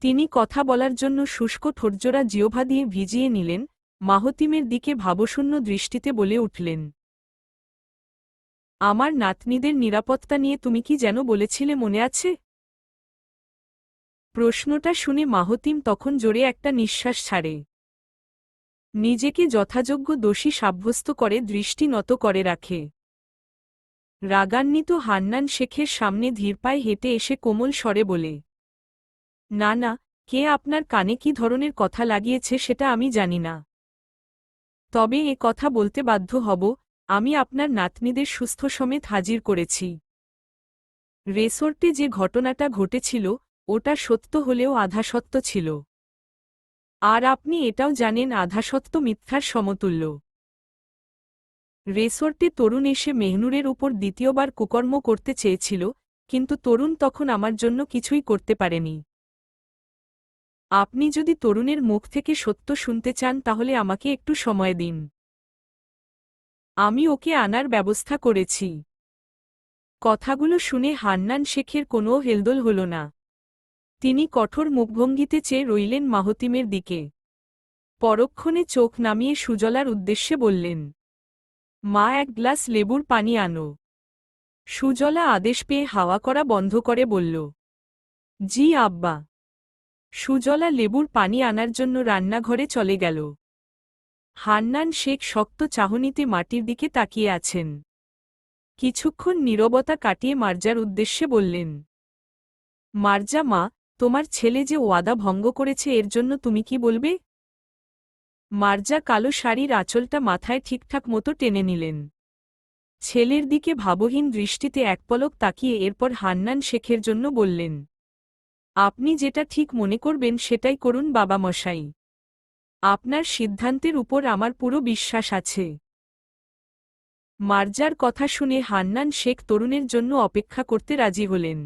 তিনি কথা বলার জন্য শুষ্ক ঠোঁটজোড়া জিহ্বা দিয়ে ভিজিয়ে নিলেন, মাহতিমের দিকে ভাবশূন্য দৃষ্টিতে বলে উঠলেন, আমার নাতনিদের নিরাপত্তা নিয়ে তুমি কি যেন বলেছিলে মনে আছে? প্রশ্নটা শুনে মাহতিম তখন জোরে একটা নিঃশ্বাস ছাড়ে। নিজেকে যথাযোগ্য দোষী সাব্যস্ত করে দৃষ্টি নত করে রাখে। রাগান্বিত হান্নান শেখের সামনে ধীরপায়ে হেঁটে এসে কোমল স্বরে বলে, না না, কে আপনার কানে কি ধরনের কথা লাগিয়েছে সেটা আমি জানি না। তবে এ কথা বলতে বাধ্য হব, আমি আপনার নাতনিদের সুস্থ সমেত হাজির করেছি। রেসর্টে যে ঘটনাটা ঘটেছিল ওটা সত্য হলেও আধা সত্য ছিল। আর আপনি এটাও জানেন আধা সত্য মিথ্যার সমতুল্য। রেসর্টে তরুণ এসে মেহনুরের উপর দ্বিতীয়বার কুকর্ম করতে চেয়েছিল, কিন্তু তরুণ তখন আমার জন্য কিছুই করতে পারেনি। আপনি যদি তরুণের মুখ থেকে সত্য শুনতে চান তাহলে আমাকে একটু সময় দিন। আমি ওকে আনার ব্যবস্থা করেছি। কথাগুলো শুনে হান্নান শেখের কোনো হেলদোল হল না। তিনি কঠোর মুখভঙ্গিতে চেয়ে রইলেন মাহতিমের দিকে। পরক্ষণে চোখ নামিয়ে সুজলার উদ্দেশ্যে বললেন, মা, এক গ্লাস লেবুর পানি আনো। সুজলা আদেশ পেয়ে হাওয়া করা বন্ধ করে বলল, জি আব্বা। সুজলা লেবুর পানি আনার জন্য রান্নাঘরে চলে গেল। হান্নান শেখ শক্ত চাহনিতে মাটির দিকে তাকিয়ে আছেন। কিছুক্ষণ নীরবতা কাটিয়ে মার্জার উদ্দেশ্যে বললেন, মার্জা মা, তোমার ছেলে যে ওয়াদা ভঙ্গ করেছে এর জন্য তুমি কি বলবে? মার্জা কালো শাড়ির আঁচলটা মাথায় ঠিকঠাক মতো টেনে নিলেন। ছেলের দিকে ভাবহীন দৃষ্টিতে এক পলক তাকিয়ে এরপর হান্নান শেখের জন্য বললেন, আপনি যেটা ঠিক মনে করবেন সেটাই করুন বাবা মশাই। আপনার সিদ্ধান্তের উপর আমার পুরো বিশ্বাস আছে। মার্জার কথা শুনে হান্নান শেখ তরুণের জন্য অপেক্ষা করতে রাজি হলেন।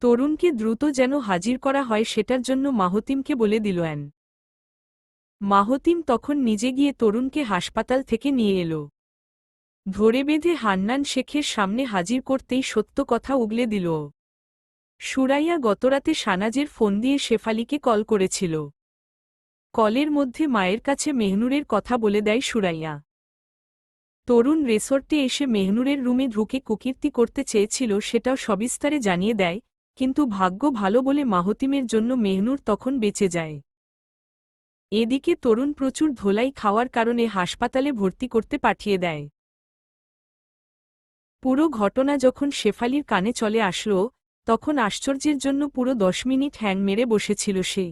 তরুণকে দ্রুত যেন হাজির করা হয় সেটার জন্য মাহতিমকে বলে দিলেন। মাহতিম তখন নিজে গিয়ে তরুণকে হাসপাতাল থেকে নিয়ে এলো। ধরে বেঁধে হান্নান শেখের সামনে হাজির করতেই সত্য কথা উগলে দিল। সুরাইয়া গতরাতে শানাজের ফোন দিয়ে শেফালিকে কল করেছিল। কলের মধ্যে মায়ের কাছে মেহনুরের কথা বলে দেয় সুরাইয়া। তরুণ রিসোর্টে এসে মেহনুরের রুমে ঢুকে কুকীর্তি করতে চেয়েছিল সেটাও সবিস্তারে জানিয়ে দেয়, কিন্তু ভাগ্য ভালো বলে মাহতিমের জন্য মেহনুর তখন বেঁচে যায়। এদিকে তরুণ প্রচুর ধোলাই খাওয়ার কারণে হাসপাতালে ভর্তি করতে পাঠিয়ে দেয়। পুরো ঘটনা যখন শেফালির কানে চলে আসলো, তখন আশ্চর্যের জন্য পুরো 10 মিনিট হ্যাং মেরে বসেছিল সে।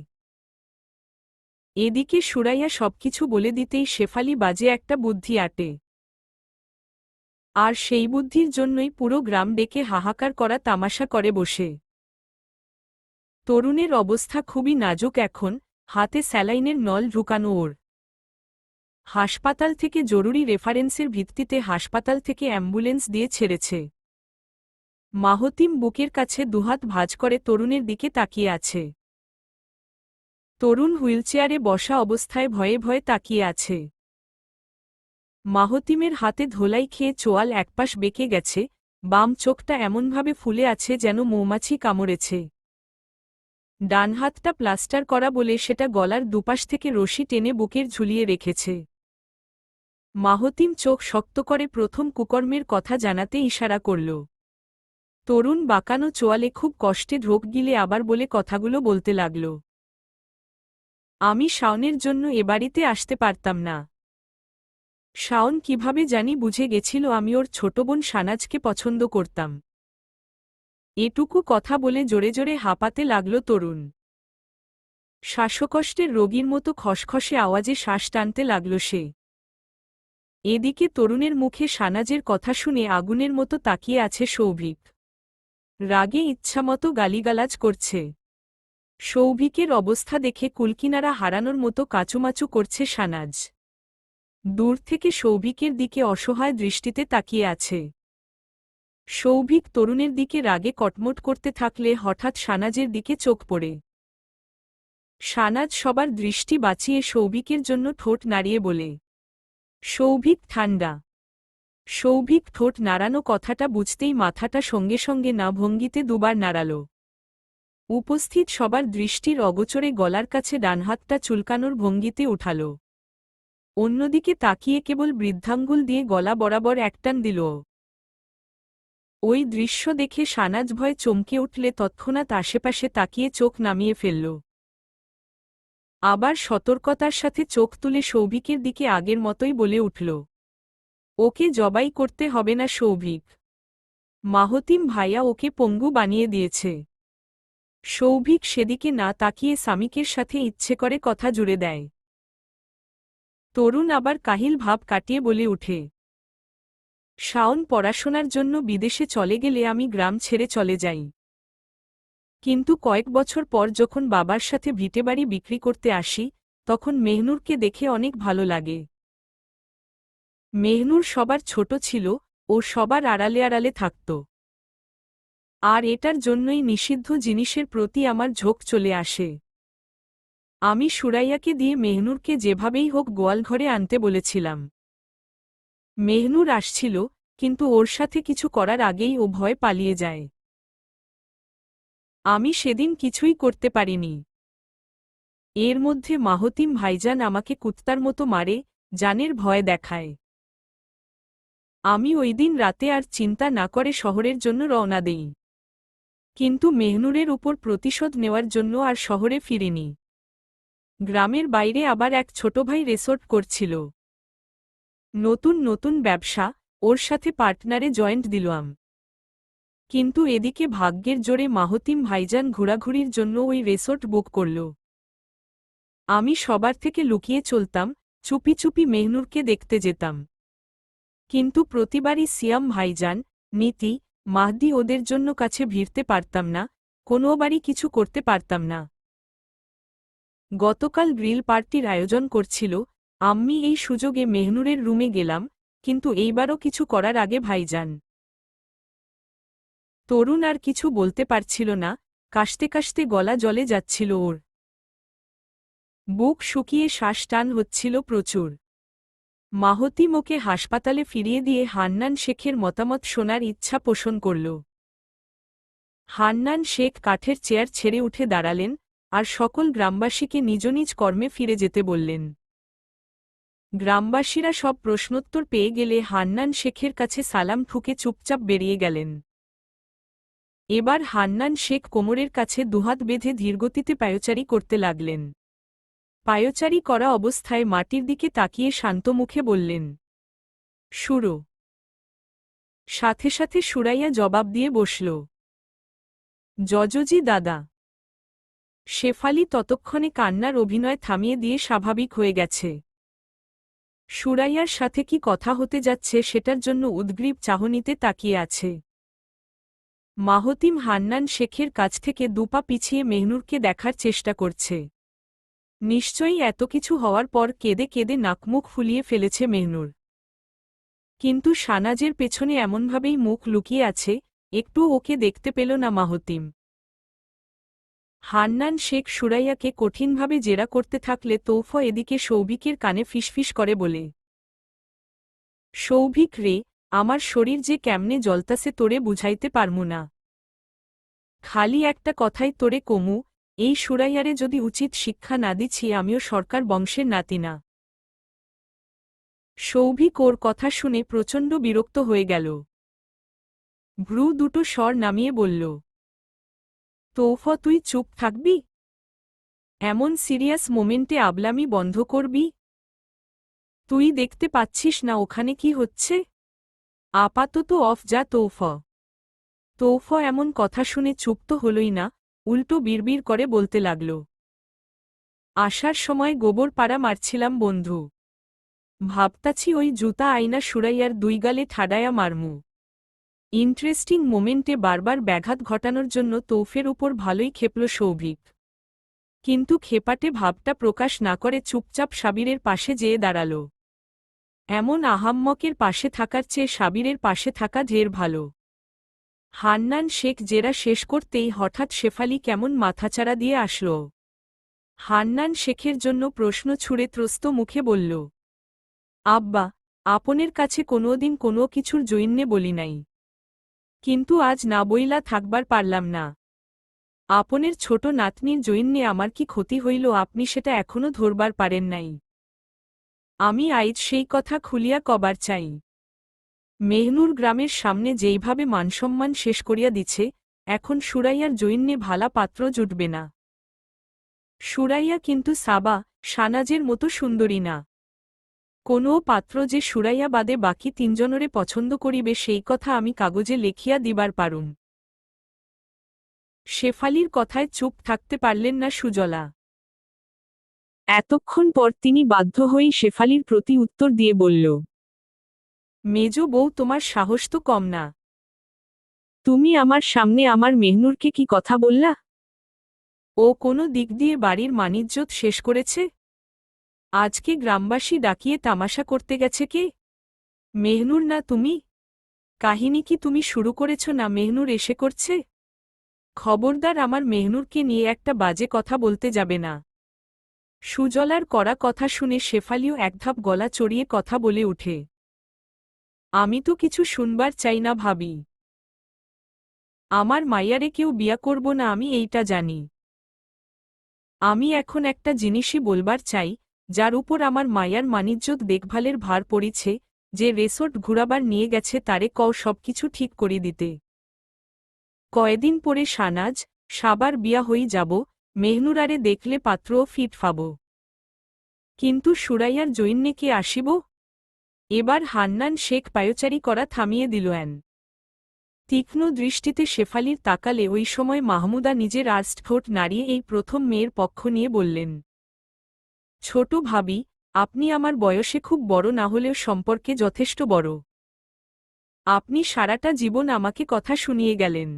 এদিকে সুরাইয়া সবকিছু বলে দিতেই শেফালি বাজে একটা বুদ্ধি আটে। আর সেই বুদ্ধির জন্যই পুরো গ্রাম ডেকে হাহাকার করা তামাশা করে বসে। তরুণের অবস্থা খুবই নাজুক এখন, হাতে স্যালাইনের নল ঢুকানো ওর। হাসপাতাল থেকে জরুরি রেফারেন্সের ভিত্তিতে হাসপাতাল থেকে অ্যাম্বুলেন্স দিয়ে ছেড়েছে। মাহতিম বুকের কাছে দুহাত ভাঁজ করে তরুণের দিকে তাকিয়ে আছে। তরুণ হুইলচেয়ারে বসা অবস্থায় ভয়ে ভয়ে তাকিয়ে আছে। মাহতিমের হাতে ধোলাই খেয়ে চোয়াল একপাশ বেঁকে গেছে, বাম চোখটা এমনভাবে ফুলে আছে যেন মৌমাছি কামড়েছে। ডান হাতটা প্লাস্টার করা বলে সেটা গলার দুপাশ থেকে রশি টেনে বুকের ঝুলিয়ে রেখেছে। মাহতিম চোখ শক্ত করে প্রথম কুকর্মের কথা জানাতে ইশারা করল। তরুণ বাঁকানো চোয়ালে খুব কষ্টে ঢোক গিলে আবার বলে কথাগুলো বলতে লাগল। আমি শাওনের জন্য এ বাড়িতে আসতে পারতাম না। শাওন কিভাবে জানি বুঝে গেছিল আমি ওর ছোট বোন শানাজকে পছন্দ করতাম। এটুকু কথা বলে জোরে জোরে হাঁপাতে লাগল তরুণ। শ্বাসকষ্টের রোগীর মতো খসখসে আওয়াজে শ্বাস টানতে লাগল সে। এদিকে তরুণের মুখে শানাজের কথা শুনে আগুনের মতো তাকিয়ে আছে সৌভিক। রাগে ইচ্ছামতো গালিগালাজ করছে। সৌভিকের অবস্থা দেখে কুলকিনারা হারানোর মতো কাচুমাচু করছে শানাজ। দূর থেকে সৌভিকের দিকে অসহায় দৃষ্টিতে তাকিয়ে আছে। সৌভিক তরুণের দিকে রাগে কটমট করতে থাকলে হঠাৎ শানাজের দিকে চোখ পড়ে। শানাজ সবার দৃষ্টি বাঁচিয়ে সৌভিকের জন্য ঠোঁট নাড়িয়ে বলে, সৌভিক ঠান্ডা। সৌভিক ঠোঁট নাড়ানো কথাটা বুঝতেই মাথাটা সঙ্গে সঙ্গে না ভঙ্গিতে দুবার নাড়াল। উপস্থিত সবার দৃষ্টির অগোচরে গলার কাছে ডানহাতটা চুলকানোর ভঙ্গিতে উঠাল। অন্যদিকে তাকিয়ে কেবল বৃদ্ধাঙ্গুল দিয়ে গলা বরাবর একটান দিল। ওই দৃশ্য দেখে শানাজ ভয়ে চমকে উঠলে তৎক্ষণাৎ আশেপাশে তাকিয়ে চোখ নামিয়ে ফেলল। আবার সতর্কতার সাথে চোখ তুলে সৌভিকের দিকে আগের মতোই বলে উঠল, ওকে জবাই করতে হবে না সৌভিক। মাহতিম ভাইয়া ওকে পঙ্গু বানিয়ে দিয়েছে। সৌভিক সেদিকে না তাকিয়ে সামিকের সাথে ইচ্ছে করে কথা জুড়ে দেয়। তরুণ আবার কাহিল ভাব কাটিয়ে বলে উঠে, শাওন পড়াশোনার জন্য বিদেশে চলে গেলে আমি গ্রাম ছেড়ে চলে যাই। কিন্তু কয়েক বছর পর যখন বাবার সাথে ভিটেবাড়ি বিক্রি করতে আসি, তখন মেহনুরকে দেখে অনেক ভালো লাগে। মেহনুর সবার ছোট ছিল, ও সবার আড়ালে আড়ালে থাকত। আর এটার জন্যই নিষিদ্ধ জিনিসের প্রতি আমার ঝোঁক চলে আসে। আমি সুরাইয়াকে দিয়ে মেহনুরকে যেভাবেই হোক গোয়ালঘরে আনতে বলেছিলাম। মেহনুর আসছিল, কিন্তু ওর সাথে কিছু করার আগেই ও ভয় পালিয়ে যায়। আমি সেদিন কিছুই করতে পারিনি। এর মধ্যে মাহতিম ভাইজান আমাকে কুত্তার মতো মারে, জানের ভয় দেখায়। আমি ওই দিন রাতে আর চিন্তা না করে শহরের জন্য রওনা দেই। কিন্তু মেহনুরের উপর প্রতিশোধ নেওয়ার জন্য আর শহরে ফিরিনি। গ্রামের বাইরে আবার এক ছোট ভাই রিসোর্ট করছিল। নতুন নতুন ব্যবসা, ওর সাথে পার্টনারে জয়েন্ট দিলাম। কিন্তু এদিকে ভাগ্যের জোরে মাহতিম ভাইজান ঘোরাঘুরির জন্য ওই রিসোর্ট বুক করল। আমি সবার থেকে লুকিয়ে চলতাম, চুপি চুপি মেহনুরকে দেখতে যেতাম। কিন্তু প্রতিবারই সিয়াম ভাইজান, নীতি, মাহদি ওদের জন্য কাছে ভিড়তে পারতাম না, কোনোবারই কিছু করতে পারতাম না। গতকাল গ্রিল পার্টির আয়োজন করছিল, আমি এই সুযোগে মেহনুরের রুমে গেলাম, কিন্তু এইবারও কিছু করার আগে ভাইজান। তরুণ আর কিছু বলতে পারছিল না, কাশতে কাশতে গলা জ্বলে যাচ্ছিল ওর। বুক শুকিয়ে শ্বাস টান হচ্ছিল প্রচুর। মাহতিম ওকে হাসপাতালে ফিরিয়ে দিয়ে হান্নান শেখের মতামত শোনার ইচ্ছা পোষণ করল। হান্নান শেখ কাঠের চেয়ার ছেড়ে উঠে দাঁড়ালেন, আর সকল গ্রামবাসীকে নিজ নিজ কর্মে ফিরে যেতে বললেন। গ্রামবাসীরা সব প্রশ্নোত্তর পেয়ে গেলে হান্নান শেখের কাছে সালাম ঠুকে চুপচাপ বেরিয়ে গেলেন। এবার হান্নান শেখ কোমরের কাছে দুহাত বেঁধে ধীরগতিতে পায়চারি করতে লাগলেন। পায়চারি করা অবস্থায় মাটির দিকে তাকিয়ে শান্ত মুখে বললেন, শুরু। সাথে সাথে সুরাইয়া জবাব দিয়ে বসল, জজজি দাদা। শেফালি ততক্ষণে কান্নার অভিনয় থামিয়ে দিয়ে স্বাভাবিক হয়ে গেছে। সুরাইয়ার সাথে কি কথা হতে যাচ্ছে সেটার জন্য উদ্গ্রীব চাহনিতে তাকিয়ে আছে। মাহতিম হান্নান শেখের কাছ থেকে দুপা পিছিয়ে মেহনুরকে দেখার চেষ্টা করছে। নিশ্চয়ই এত কিছু হওয়ার পর কেঁদে কেঁদে নাকমুখ ফুলিয়ে ফেলেছে মেহনুর। কিন্তু শানাজের পেছনে এমনভাবেই মুখ লুকিয়ে আছে, একটু ওকে দেখতে পেল না মাহতিম। হান্নান শেখ সুরাইয়াকে কঠিনভাবে জেরা করতে থাকলে তৌফ এদিকে সৌভিকের কানে ফিসফিস করে বলে, সৌভিক রে, আমার শরীর যে কেমনে জ্বলতাছে তোরে বুঝাইতে পারমু না। খালি একটা কথাই তোরে কমু, এই সুরাইয়ারে যদি উচিত শিক্ষা না দিচ্ছি আমিও সরকার বংশের নাতি না। সৌভিক ওর কথা শুনে প্রচণ্ড বিরক্ত হয়ে গেল। ভ্রু দুটো স্বর নামিয়ে বলল, তৌফ তুই চুপ থাকবি? এমন সিরিয়াস মোমেন্টে আবলামি বন্ধ করবি? তুই দেখতে পাচ্ছিস না ওখানে কি হচ্ছে? আপাতত অফ যা তৌফ। তৌফ এমন কথা শুনে চুপ তো হলই না, উল্টো বিড়বিড় করে বলতে লাগল, আসার সময় গোবর পাড়া মারছিলাম বন্ধু। ভাবতাছি ওই জুতা আইনা সুরাইয়ার দুই গালে ঠাডায়া মারমু। ইন্টারেস্টিং মোমেন্টে বারবার ব্যাঘাত ঘটানোর জন্য তৌফের উপর ভালোই খেপল সৌভিক। কিন্তু খেপাটে ভাবটা প্রকাশ না করে চুপচাপ সাবিরের পাশে যেয়ে দাঁড়াল। এমন আহাম্মকের পাশে থাকার চেয়ে সাবিরের পাশে থাকা ঢের ভালো। হান্নান শেখ জেরা শেষ করতেই হঠাৎ শেফালি কেমন মাথাচাড়া দিয়ে আসল। হান্নান শেখের জন্য প্রশ্ন ছুঁড়ে ত্রস্ত মুখে বলল, আব্বা, আপনের কাছে কোনোদিন কোনো কিছুর জৈন্যে বলি নাই। কিন্তু আজ না বইলা থাকবার পারলাম না। আপনের ছোট নাতনির জৈন্যে আমার কি ক্ষতি হইল আপনি সেটা এখনো ধরবার পারেন নাই। আমি আইজ সেই কথা খুলিয়া কবার চাই। মেহনুর গ্রামের সামনে যেইভাবে মানসম্মান শেষ করিয়া দিছে, এখন সুরাইয়ার জৈন্যে ভালা পাত্র জুটবে না। সুরাইয়া কিন্তু সাবা, শানাজের মতো সুন্দরী না। কোনো পাত্র যে সুরাইয়া বাদে বাকি তিনজনরে পছন্দ করিবে সেই কথা আমি কাগজে লেখিয়া দিবার পারুম। শেফালির কথায় চুপ থাকতে পারলেন না সুজলা। এতক্ষণ পর তিনি বাধ্য হয়েই শেফালির প্রতি উত্তর দিয়ে বলল, মেজ বউ তোমার সাহস তো কম না। তুমি আমার সামনে আমার মেহনুরকে কি কথা বললা? ও কোনো দিক দিয়ে বাড়ির মানিজ্যত শেষ করেছে? আজকে গ্রামবাসী ডাকিয়ে তামাশা করতে গেছে কে? মেহনুর না তুমি? কাহিনী কি তুমি শুরু করেছ না মেহনুর এসে করছে? খবরদার আমার মেহনুরকে নিয়ে একটা বাজে কথা বলতে যাবে না। সুজলার কড়া কথা শুনে শেফালিও একধাপ গলা চড়িয়ে কথা বলে উঠে, আমি তো কিছু শুনবার চাই না ভাবি। আমার মাইয়ারে কেউ বিয়া করব না আমি এইটা জানি। আমি এখন একটা জিনিসই বলবার চাই, যার উপর আমার মায়ার মানিজ্যত দেখভালের ভার পড়িছে, যে রেসর্ট ঘুরাবার নিয়ে গেছে তারে কও সবকিছু ঠিক করে দিতে। কয়দিন পরে শানাজ, সাবার বিয়া হই যাব, মেহনুরারে দেখলে পাত্রও ফিট পাব। কিন্তু সুরাইয়ার জৈন্যে কে আসিব? এবার হান্নান শেখ পায়চারি করা থামিয়ে দিল। তীক্ষ্ণ দৃষ্টিতে শেফালির তাকালে ওই সময় মাহমুদা নিজের আর্স্টঠোঁট নাড়িয়ে এই প্রথম মেয়ের পক্ষ নিয়ে বললেন, ছোট ভাবি, আপনি আমার বয়সে খুব বড় না হলেও সম্পর্কে যথেষ্ট বড়। আপনি সারাটা জীবন আমাকে কথা শুনিয়ে গেলেন।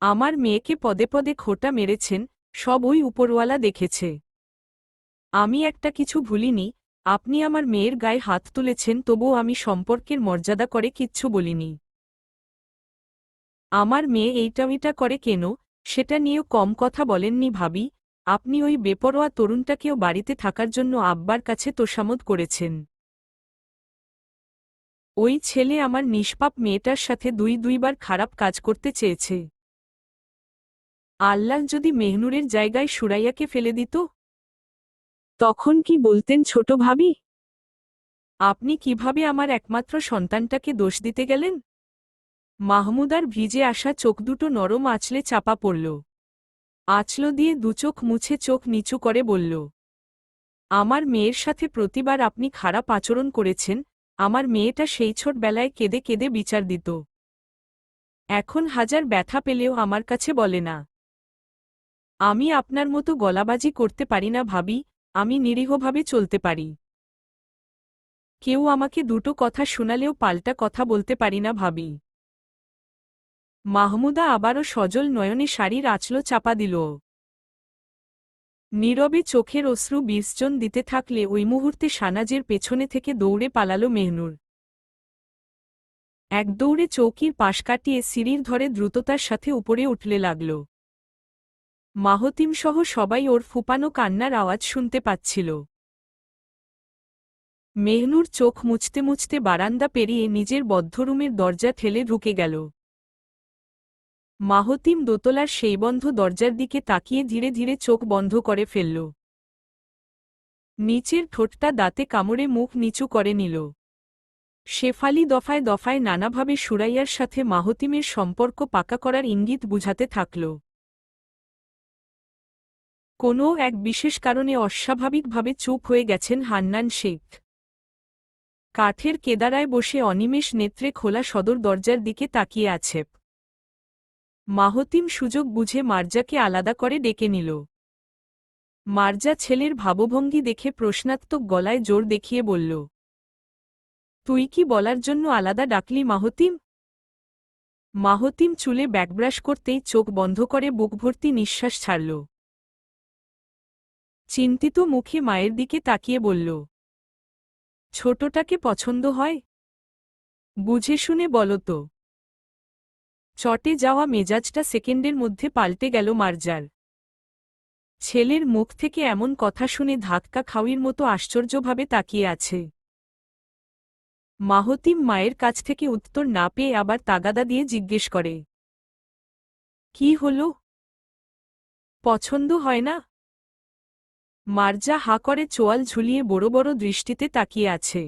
আমার মেয়েকে পদে পদে খোঁটা মেরেছেন, সব ওই উপরওয়ালা দেখেছে। আমি একটা কিছু ভুলিনি, আপনি আমার মেয়ের গায়ে হাত তুলেছেন, তবুও আমি সম্পর্কের মর্যাদা করে কিচ্ছু বলিনি। আমার মেয়ে এইটা করে কেন, সেটা নিয়েও কম কথা বলেননি ভাবি। আপনি ওই বেপরোয়া তরুণটাকেও বাড়িতে থাকার জন্য আব্বার কাছে তোষামোদ করেছেন। ওই ছেলে আমার নিষ্পাপ মেয়েটার সাথে দুইবার খারাপ কাজ করতে চেয়েছে। আল্লাহ যদি মেহনুরের জায়গায় সুরাইয়াকে ফেলে দিত, তখন কি বলতেন ছোট ভাবি? আপনি কিভাবে আমার একমাত্র সন্তানটাকে দোষ দিতে গেলেন? মাহমুদার ভিজে আসা চোখ দুটো নরম আঁচলে চাপা পড়ল। আঁচলো দিয়ে দুচোখ মুছে চোখ নিচু করে বলল, আমার মেয়ের সাথে প্রতিবার আপনি খারাপ আচরণ করেছেন, আমার মেয়েটা সেই ছোটবেলায় কেঁদে কেঁদে বিচার দিত। এখন হাজার ব্যথা পেলেও আমার কাছে বলে না। আমি আপনার মতো গলাবাজি করতে পারি না ভাবি, আমি নিরীহভাবে চলতে পারি। কেউ আমাকে দুটো কথা শোনালেও পাল্টা কথা বলতে পারি না ভাবি। মাহমুদা আবারও সজল নয়নে শাড়ির আঁচলো চাপা দিল। নীরবে চোখের অশ্রু বিসর্জন দিতে থাকলে ওই মুহূর্তে সানাজের পেছনে থেকে দৌড়ে পালাল মেহনুর। এক দৌড়ে চৌকির পাশ কাটিয়ে সিঁড়ির ধরে দ্রুততার সাথে উপরে উঠলে লাগল। মাহতিমসহ সবাই ওর ফুপানো কান্নার আওয়াজ শুনতে পাচ্ছিল। মেহনুর চোখ মুছতে মুছতে বারান্দা পেরিয়ে নিজের বদ্ধ রুমের দরজা ঠেলে ঢুকে গেল। মাহতিম দোতলার সেই বন্ধ দরজার দিকে তাকিয়ে ধীরে ধীরে চোখ বন্ধ করে ফেলল। নিচের ঠোঁটটা দাঁতে কামড়ে মুখ নিচু করে নিল। শেফালি দফায় দফায় নানাভাবে সুরাইয়ার সাথে মাহতিমের সম্পর্ক পাকা করার ইঙ্গিত বুঝাতে থাকল। কোনো এক বিশেষ কারণে অস্বাভাবিকভাবে চুপ হয়ে গেছেন হান্নান শেখ। কাঠের কেদারায় বসে অনিমেষ নেত্রে খোলা সদর দরজার দিকে তাকিয়ে আছে। মাহতিম সুযোগ বুঝে মার্জাকে আলাদা করে ডেকে নিল। মার্জা ছেলের ভাবভঙ্গি দেখে প্রশ্নাত্মক গলায় জোর দেখিয়ে বলল, তুই কি বলার জন্য আলাদা ডাকলি মাহতিম? মাহতিম চুলে ব্যাকব্রাশ করতেই চোখ বন্ধ করে বুকভর্তি নিঃশ্বাস ছাড়ল। চিন্তিত মুখে মায়ের দিকে তাকিয়ে বলল, ছোটটাকে পছন্দ হয়? বুঝে শুনে বলো তো। চটে যাওয়া মেজাজটা সেকেন্ডের মধ্যে পাল্টে গেল মার্জার। ছেলের মুখ থেকে এমন কথা শুনে ধাক্কা খাওয়ির মতো আশ্চর্যভাবে তাকিয়ে আছে। মাহতিম মায়ের কাছ থেকে উত্তর না পেয়ে আবার তাগাদা দিয়ে জিজ্ঞেস করে, কি হল? পছন্দ হয় না? মার্জা হা করে চোয়াল ঝুলিয়ে বড় বড় দৃষ্টিতে তাকিয়ে আছে।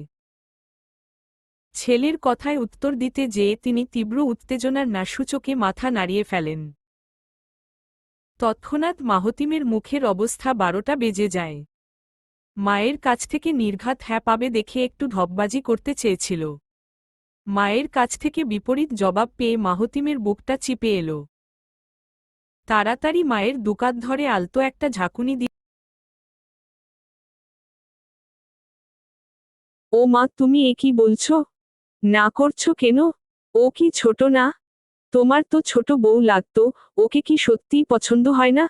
ছেলের কথায় উত্তর দিতে যেয়ে তিনি তীব্র উত্তেজনার নাসূচকে মাথা নাড়িয়ে ফেলেন। তৎক্ষণাৎ মাহতিমের মুখের অবস্থা 12টা বেজে যায়। মায়ের কাছ থেকে নির্ঘাত হ্যাঁ পাবে দেখে একটু ঢপবাজি করতে চেয়েছিল। মায়ের কাছ থেকে বিপরীত জবাব পেয়ে মাহতিমের বুকটা চিপে এল। তাড়াতাড়ি মায়ের দুকাত ধরে আলতো একটা ঝাঁকুনি দিয়ে, ও মা, তুমি এ কি বলছো? না করছো কেন? ও কি ছোট না? তোমার তো ছোট বউ লাগতো, ওকে কি সত্যিই পছন্দ হয় না?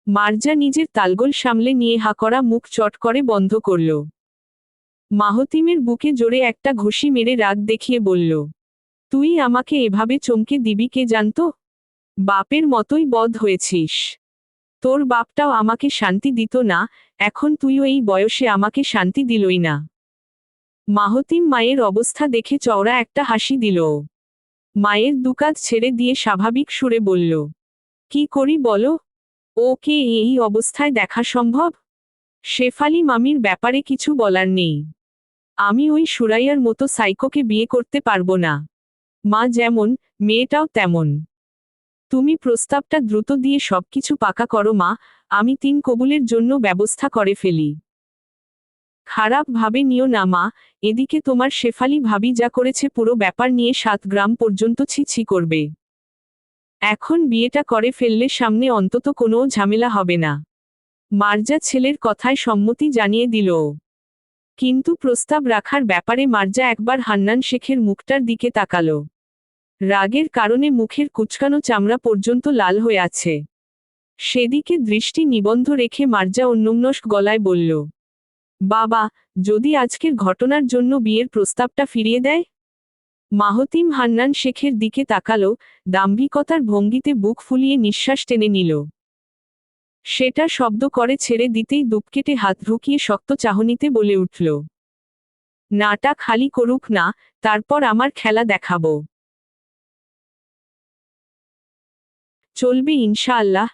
মার্জা নিজের তালগোল সামলে নিয়ে হা করা মুখ চট করে বন্ধ করল। মাহতিমের বুকে জোরে একটা ঘুষি মেরে রাগ দেখিয়ে বলল, তুই আমাকে এভাবে চমকে দিবি কে জানতো? বাপের মতোই বদ হয়েছিস। তোর বাপটাও আমাকে শান্তি দিত না, এখন তুইও এই বয়সে আমাকে শান্তি দিলই না। মাহতিম মায়ের অবস্থা দেখে চওড়া একটা হাসি দিল। মায়ের দুকাত ছেড়ে দিয়ে স্বাভাবিক সুরে বলল, কি করি বলো? ওকে এই অবস্থায় দেখা সম্ভব? শেফালি মামির ব্যাপারে কিছু বলার নেই। আমি ওই সুরাইয়ার মতো সাইকোকে বিয়ে করতে পারবো না। মা যেমন, মেয়েটাও তেমন। তুমি প্রস্তাবটা দ্রুত দিয়ে সবকিছু পাকা করো মা, আমি 3 কবুলের জন্য ব্যবস্থা করে ফেলি। খারাপ ভাবে নিও না মা, এদিকে তোমার শেফালি ভাবি যা করেছে পুরো ব্যাপার নিয়ে 7 গ্রাম পর্যন্ত ছি করবে। এখন বিয়েটা করে ফেললে সামনে অন্তত কোনো ঝামেলা হবে না। মার্জা ছেলের কথায় সম্মতি জানিয়ে দিল। কিন্তু প্রস্তাব রাখার ব্যাপারে মার্জা একবার হান্নান শেখের মুখটার দিকে তাকালো। রাগের কারণে মুখের কুচকানো চামড়া পর্যন্ত লাল হয়ে আছে। সেদিকে দৃষ্টি নিবন্ধ রেখে মার্জা অন্যমনস্ক গলায় বলল, বাবা, যদি আজকের ঘটনার জন্য বিয়ের প্রস্তাবটা ফিরিয়ে দেয়? মাহতিম হান্নান শেখের দিকে তাকালো, দাম্ভিকতার ভঙ্গিতে বুক ফুলিয়ে নিঃশ্বাস টেনে নিল। সেটা শব্দ করে ছেড়ে দিতেই দুপ কেটে হাত ঢুকিয়ে শক্ত চাহনিতে বলে উঠল, নাটা খালি করুক না, তারপর আমার খেলা দেখাবো। চলবে ইনশাআল্লাহ।